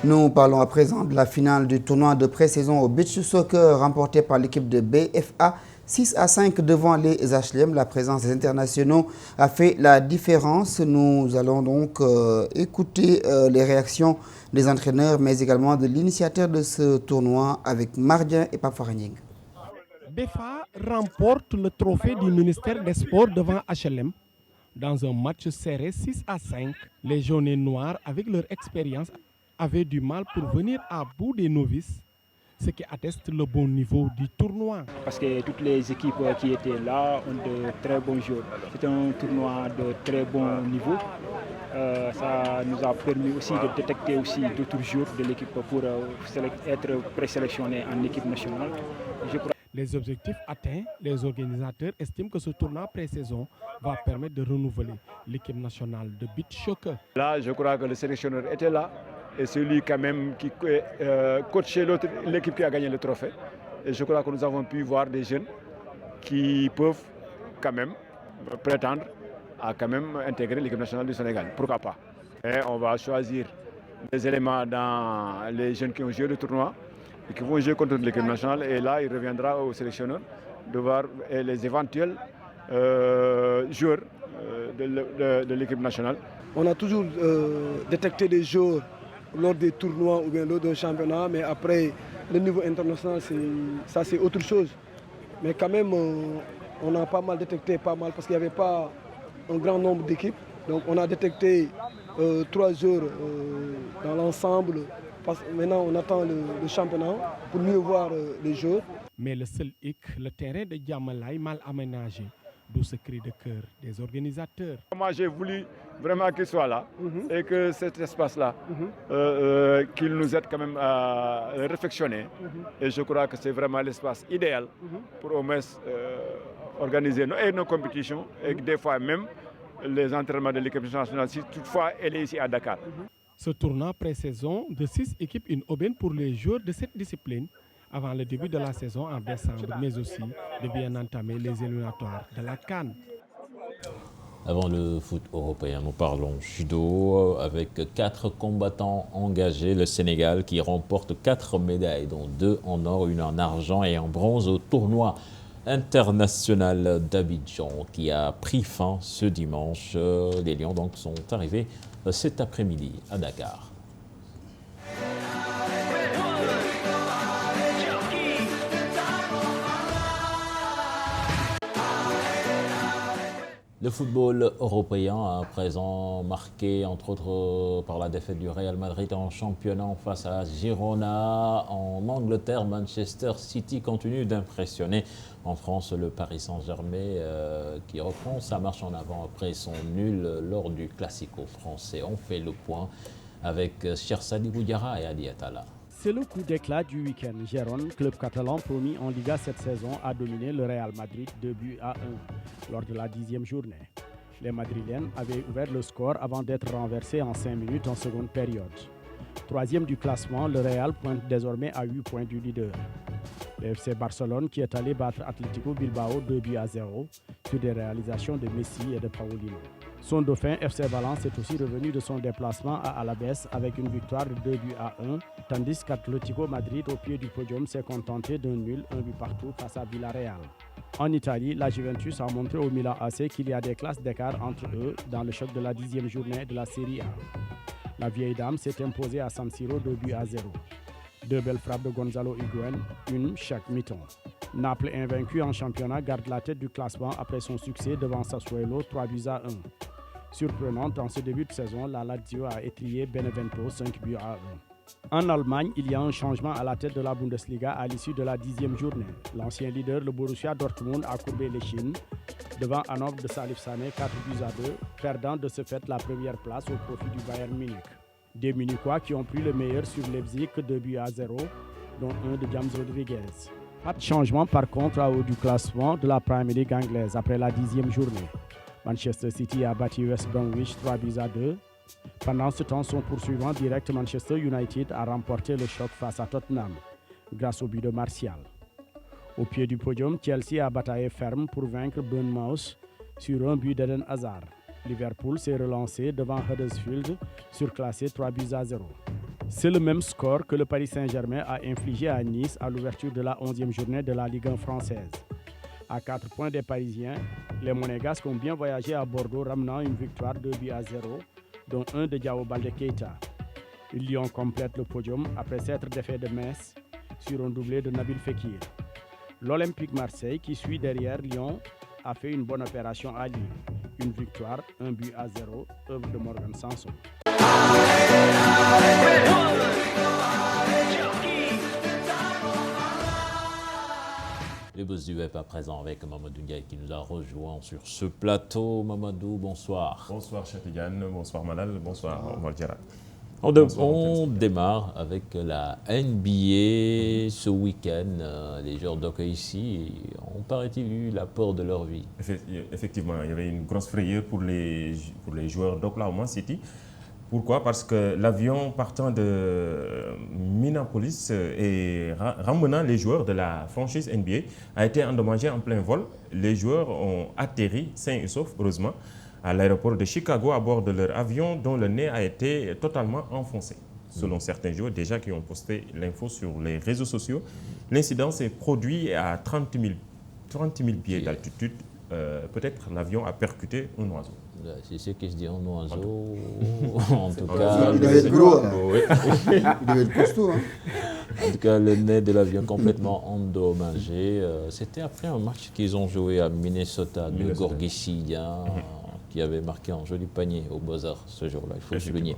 Nous parlons à présent de la finale du tournoi de pré-saison au beach soccer remporté par l'équipe de BFA. 6-5 devant les HLM. La présence des internationaux a fait la différence. Nous allons donc écouter les réactions des entraîneurs, mais également de l'initiateur de ce tournoi avec Mardien et Pape Faragning. BFA remporte le trophée du ministère des Sports devant HLM. Dans un match serré 6-5, les jaunes et noirs, avec leur expérience, avaient du mal pour venir à bout des novices, ce qui atteste le bon niveau du tournoi. Parce que toutes les équipes qui étaient là ont de très bons joueurs. C'est un tournoi de très bon niveau. Ça nous a permis aussi de détecter aussi d'autres joueurs de l'équipe pour être présélectionnés en équipe nationale. Les objectifs atteints, les organisateurs estiment que ce tournoi pré-saison va permettre de renouveler l'équipe nationale de beach soccer. Là, je crois que le sélectionneur était là. Et celui quand même qui coachait l'équipe qui a gagné le trophée. Et je crois que nous avons pu voir des jeunes qui peuvent quand même prétendre à quand même intégrer l'équipe nationale du Sénégal. Pourquoi pas? Et on va choisir des éléments dans les jeunes qui ont joué le tournoi et qui vont jouer contre l'équipe nationale. Et là, il reviendra au sélectionneur de voir les éventuels joueurs de l'équipe nationale. On a toujours détecté des joueurs lors des tournois ou bien lors d'un championnat, mais après le niveau international, ça c'est autre chose. Mais quand même, on a pas mal détecté, parce qu'il n'y avait pas un grand nombre d'équipes. Donc on a détecté 3 joueurs dans l'ensemble. Maintenant on attend le championnat pour mieux voir les joueurs. Mais le seul hic, le terrain de Diamalaï mal aménagé, d'où ce cri de cœur des organisateurs. Moi j'ai voulu vraiment qu'il soit là et que cet espace-là, qu'il nous aide quand même à réflexionner. Et je crois que c'est vraiment l'espace idéal pour au moins organiser nos compétitions et des fois même les entraînements de l'équipe nationale, si toutefois elle est ici à Dakar. Ce tournoi pré-saison de 6 équipes, une aubaine pour les joueurs de cette discipline avant le début de la saison en décembre, mais aussi de bien entamer les éliminatoires de la CAN. Avant le foot européen, nous parlons judo avec 4 combattants engagés. Le Sénégal qui remporte 4 médailles, dont 2 en or, 1 en argent et en bronze au tournoi international d'Abidjan qui a pris fin ce dimanche. Les Lions donc sont arrivés cet après-midi à Dakar. Le football européen à présent marqué entre autres par la défaite du Real Madrid en championnat face à la Girona. En Angleterre, Manchester City continue d'impressionner. En France, le Paris Saint-Germain qui reprend sa marche en avant après son nul lors du Classico français. On fait le point avec Chersadi Boudiara et Adi Atala. C'est le coup d'éclat du week-end. Gérone, club catalan promis en Liga cette saison, a dominé le Real Madrid 2-1 lors de la 10e journée. Les Madrilènes avaient ouvert le score avant d'être renversés en 5 minutes en seconde période. Troisième du classement, le Real pointe désormais à 8 points du leader. Le FC Barcelone qui est allé battre Atlético Bilbao 2-0 sur des réalisations de Messi et de Paulino. Son dauphin FC Valence est aussi revenu de son déplacement à Alavés avec une victoire de 2-1, tandis qu'Atlético Madrid au pied du podium s'est contenté d'un nul, 1 but partout face à Villarreal. En Italie, la Juventus a montré au Milan AC qu'il y a des classes d'écart entre eux dans le choc de la 10e journée de la Serie A. La vieille dame s'est imposée à San Siro 2-0. Deux belles frappes de Gonzalo Higuaín, une chaque mi-temps. Naples, invaincu en championnat, garde la tête du classement après son succès devant Sassuolo 3-1. Surprenante en ce début de saison, la Lazio a étrié Benevento 5-1. En Allemagne, il y a un changement à la tête de la Bundesliga à l'issue de la 10e journée. L'ancien leader, le Borussia Dortmund, a courbé l'échine devant Hannover de Salif Sané 4-2, perdant de ce fait la première place au profit du Bayern Munich. Des Munichois qui ont pris le meilleur sur Leipzig 2-0, dont un de James Rodriguez. Pas de changement par contre à haut du classement de la Premier League anglaise après la 10e journée. Manchester City a battu West Bromwich 3-2. Pendant ce temps, son poursuivant direct Manchester United a remporté le choc face à Tottenham grâce au but de Martial. Au pied du podium, Chelsea a bataillé ferme pour vaincre Bournemouth sur un but d'Eden Hazard. Liverpool s'est relancé devant Huddersfield, surclassé 3-0. C'est le même score que le Paris Saint-Germain a infligé à Nice à l'ouverture de la 11e journée de la Ligue 1 française. À 4 points des Parisiens, les Monégasques ont bien voyagé à Bordeaux, ramenant une victoire 2-0, dont un de Diao Baldé Keita. Lyon complète le podium après s'être défait de Metz sur un doublé de Nabil Fekir. L'Olympique Marseille, qui suit derrière Lyon, a fait une bonne opération à Lille. Une victoire, 1-0, œuvre de Morgan Sanson. Les buzz du web à présent avec Mamadou Ndiaye qui nous a rejoint sur ce plateau. Mamadou, bonsoir. Bonsoir Chatigan, bonsoir Malal, bonsoir Omar. On démarre avec la NBA ce week-end. Les joueurs d'OKC ont, paraît-il, eu l'apport de leur vie. Effectivement, il y avait une grosse frayeur pour les joueurs d'Oklahoma City. Pourquoi? Parce que l'avion partant de Minneapolis et ramenant les joueurs de la franchise NBA a été endommagé en plein vol. Les joueurs ont atterri sains et saufs, heureusement, à l'aéroport de Chicago à bord de leur avion dont le nez a été totalement enfoncé. Selon certains joueurs déjà qui ont posté l'info sur les réseaux sociaux, l'incident s'est produit à 30 000 pieds d'altitude. Peut-être l'avion a percuté un oiseau. C'est ce qui se dit, un oiseau. En tout cas, il devait être gros. Oui. Il devait être costaud. En tout cas, le nez de l'avion complètement endommagé. C'était après un match qu'ils ont joué à Minnesota de Gorgishian, qui avait marqué un joli panier au Beaux-Arts ce jour-là, il faut le souligner.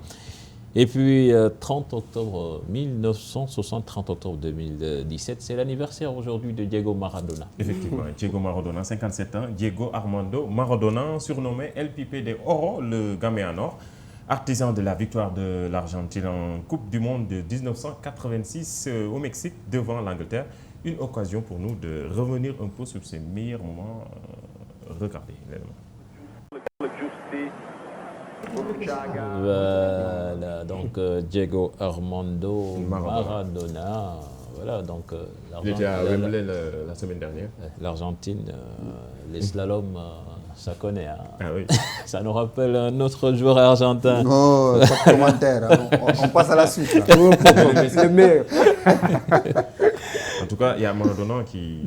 Et puis, 30 octobre 2017, c'est l'anniversaire aujourd'hui de Diego Maradona. Effectivement, Diego Maradona, 57 ans. Diego Armando Maradona, surnommé El Pipe de Oro, le Gaméanor, artisan de la victoire de l'Argentine en Coupe du Monde de 1986 au Mexique devant l'Angleterre. Une occasion pour nous de revenir un peu sur ces meilleurs moments. Regardez l'élément. Voilà, donc Diego Armando Maradona. Voilà, donc il était à Wembley la semaine dernière. L'Argentine, les slaloms, ça connaît. Hein. Ah oui. Ça nous rappelle un autre joueur argentin. Non, pas de commentaire. On passe à la suite. Le meilleur. tout cas, il y a Maradona qui...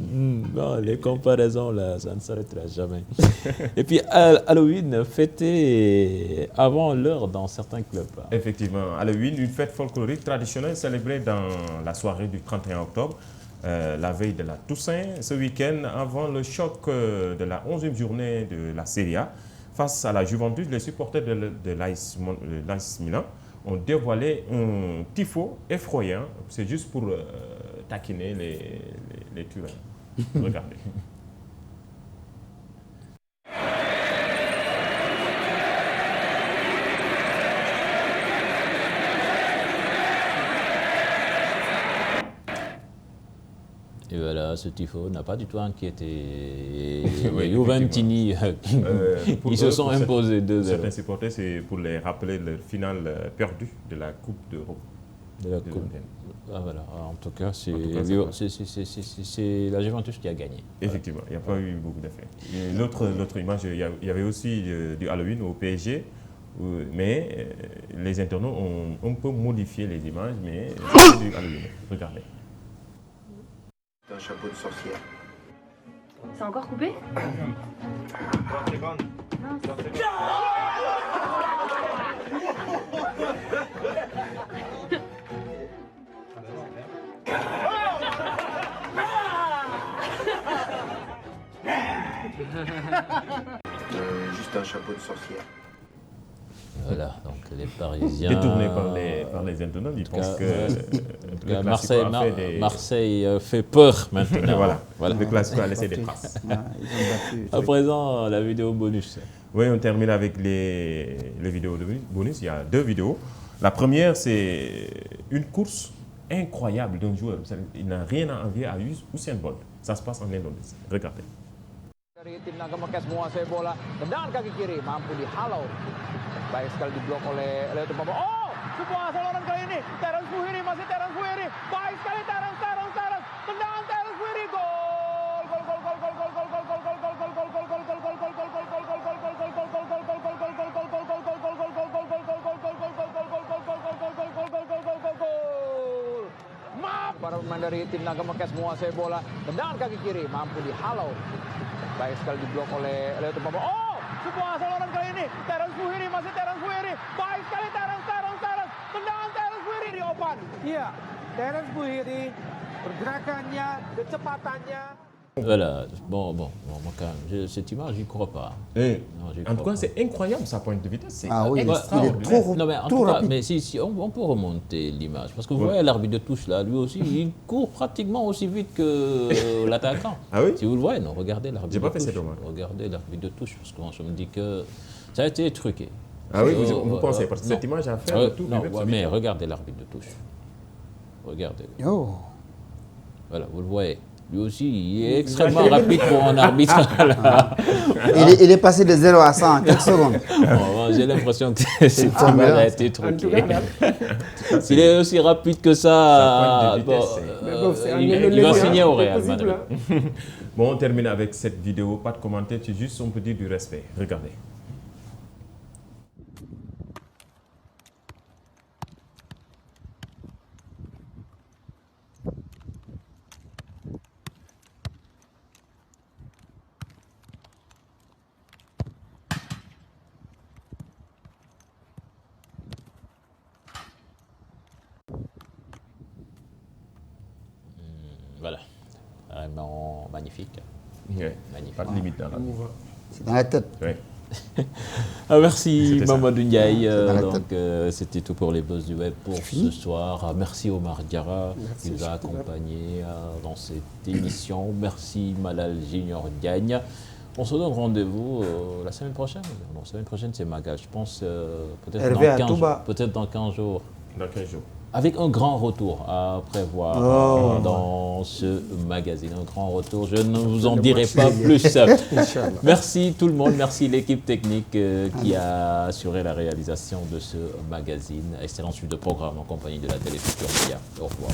Non, les comparaisons, là, ça ne s'arrêtera jamais. Et puis, Halloween, fêté avant l'heure dans certains clubs. Effectivement, Halloween, une fête folklorique traditionnelle célébrée dans la soirée du 31 octobre, la veille de la Toussaint, ce week-end, avant le choc de la 11e journée de la Serie A. Face à la Juventus, les supporters de l'AS Milan ont dévoilé un tifo effrayant. C'est juste pour taquiner les Turins. Regardez. Et voilà, ce tifo n'a pas du tout inquiété les Juventini qui se sont imposés 2-0. Certains supporters, c'est pour les rappeler leur finale perdue de la Coupe d'Europe. De la Coupe. Ah, voilà. En tout cas, c'est la Juventus qui a gagné. Effectivement, il n'y a pas eu beaucoup d'effets. L'autre image, il y avait aussi du Halloween au PSG, mais les internautes ont un peu modifié les images, mais c'est du Halloween. Regardez. Un chapeau de sorcière. C'est encore coupé? Juste un chapeau de sorcière. Voilà, donc les Parisiens... Détournés par les internautes, ils pensent que Marseille fait peur maintenant. voilà. Le Classico a laissé des traces. À présent, la vidéo bonus. Oui, on termine avec les vidéos de bonus. Il y a 2 vidéos. La première, c'est une course incroyable d'un joueur. Il n'a rien à envier à Usain Bolt. Ça se passe en Indonésie. Regardez. Dari tim Naga Mekes menguasai bola, tendangan kaki kiri mampu dihalau. Baik sekali diblok oleh Leo Tupambo. Oh, sebuah saluran kali ini Terence Fuhiri, masih Terence Fuhiri. Baik sekali Terence. Tendangan Terence Fuhiri, gol. Para pemain dari tim Naga Mekes menguasai bola, tendangan kaki kiri mampu dihalau. Baik sekali diblok oleh Leo Tupambo. Oh, sebuah saluran kali ini Terence Fuhiri, masih Terence Fuhiri. Baik sekali Terence. Tendangan Terence Fuhiri di open. Iya, Terence Fuhiri pergerakannya, kecepatannya. Voilà, bon, quand même, cette image, j'y crois pas. En tout cas, c'est incroyable sa pointe de vitesse. Ah oui, il est trop rapide. Mais si on peut remonter l'image, parce que vous voyez l'arbitre de touche là, lui aussi, il court pratiquement aussi vite que l'attaquant. Ah oui? Si vous le voyez, non, regardez l'arbitre de touche. J'ai pas fait cette remarque. Regardez l'arbitre de touche, parce que je me dis que ça a été truqué. Ah oui, vous pensez, parce que cette image a fait le tour du web. Mais regardez l'arbitre de touche. Regardez. Oh. Voilà, vous le voyez. Lui aussi, il est extrêmement rapide pour un arbitre. Il est passé de 0 à 100 en quelques secondes. J'ai l'impression que cette image a été truquée. S'il est aussi rapide que ça, il va signer au Real Madrid. Bon, on termine avec cette vidéo. Pas de commentaire, c'est juste, on peut dire, du respect. Regardez. Voilà, vraiment magnifique. Oui, magnifique. Pas de limite dans la vie. C'est dans la tête. Oui. Merci Mamadou Ndiaye. C'était tout pour les buzz du web pour ce soir. Merci Omar Diarra qui nous a accompagnés dans cette émission. Merci Malal Junior Diagne. On se donne rendez-vous la semaine prochaine. Non, la semaine prochaine c'est Maga. Je pense peut-être dans 15 jours. Dans 15 jours. Avec un grand retour à prévoir dans ce magazine. Un grand retour, je ne vous en dirai pas plus. Merci tout le monde, merci l'équipe technique qui a assuré la réalisation de ce magazine. Excellente suite de programme en compagnie de la Télé Futur Média. Au revoir.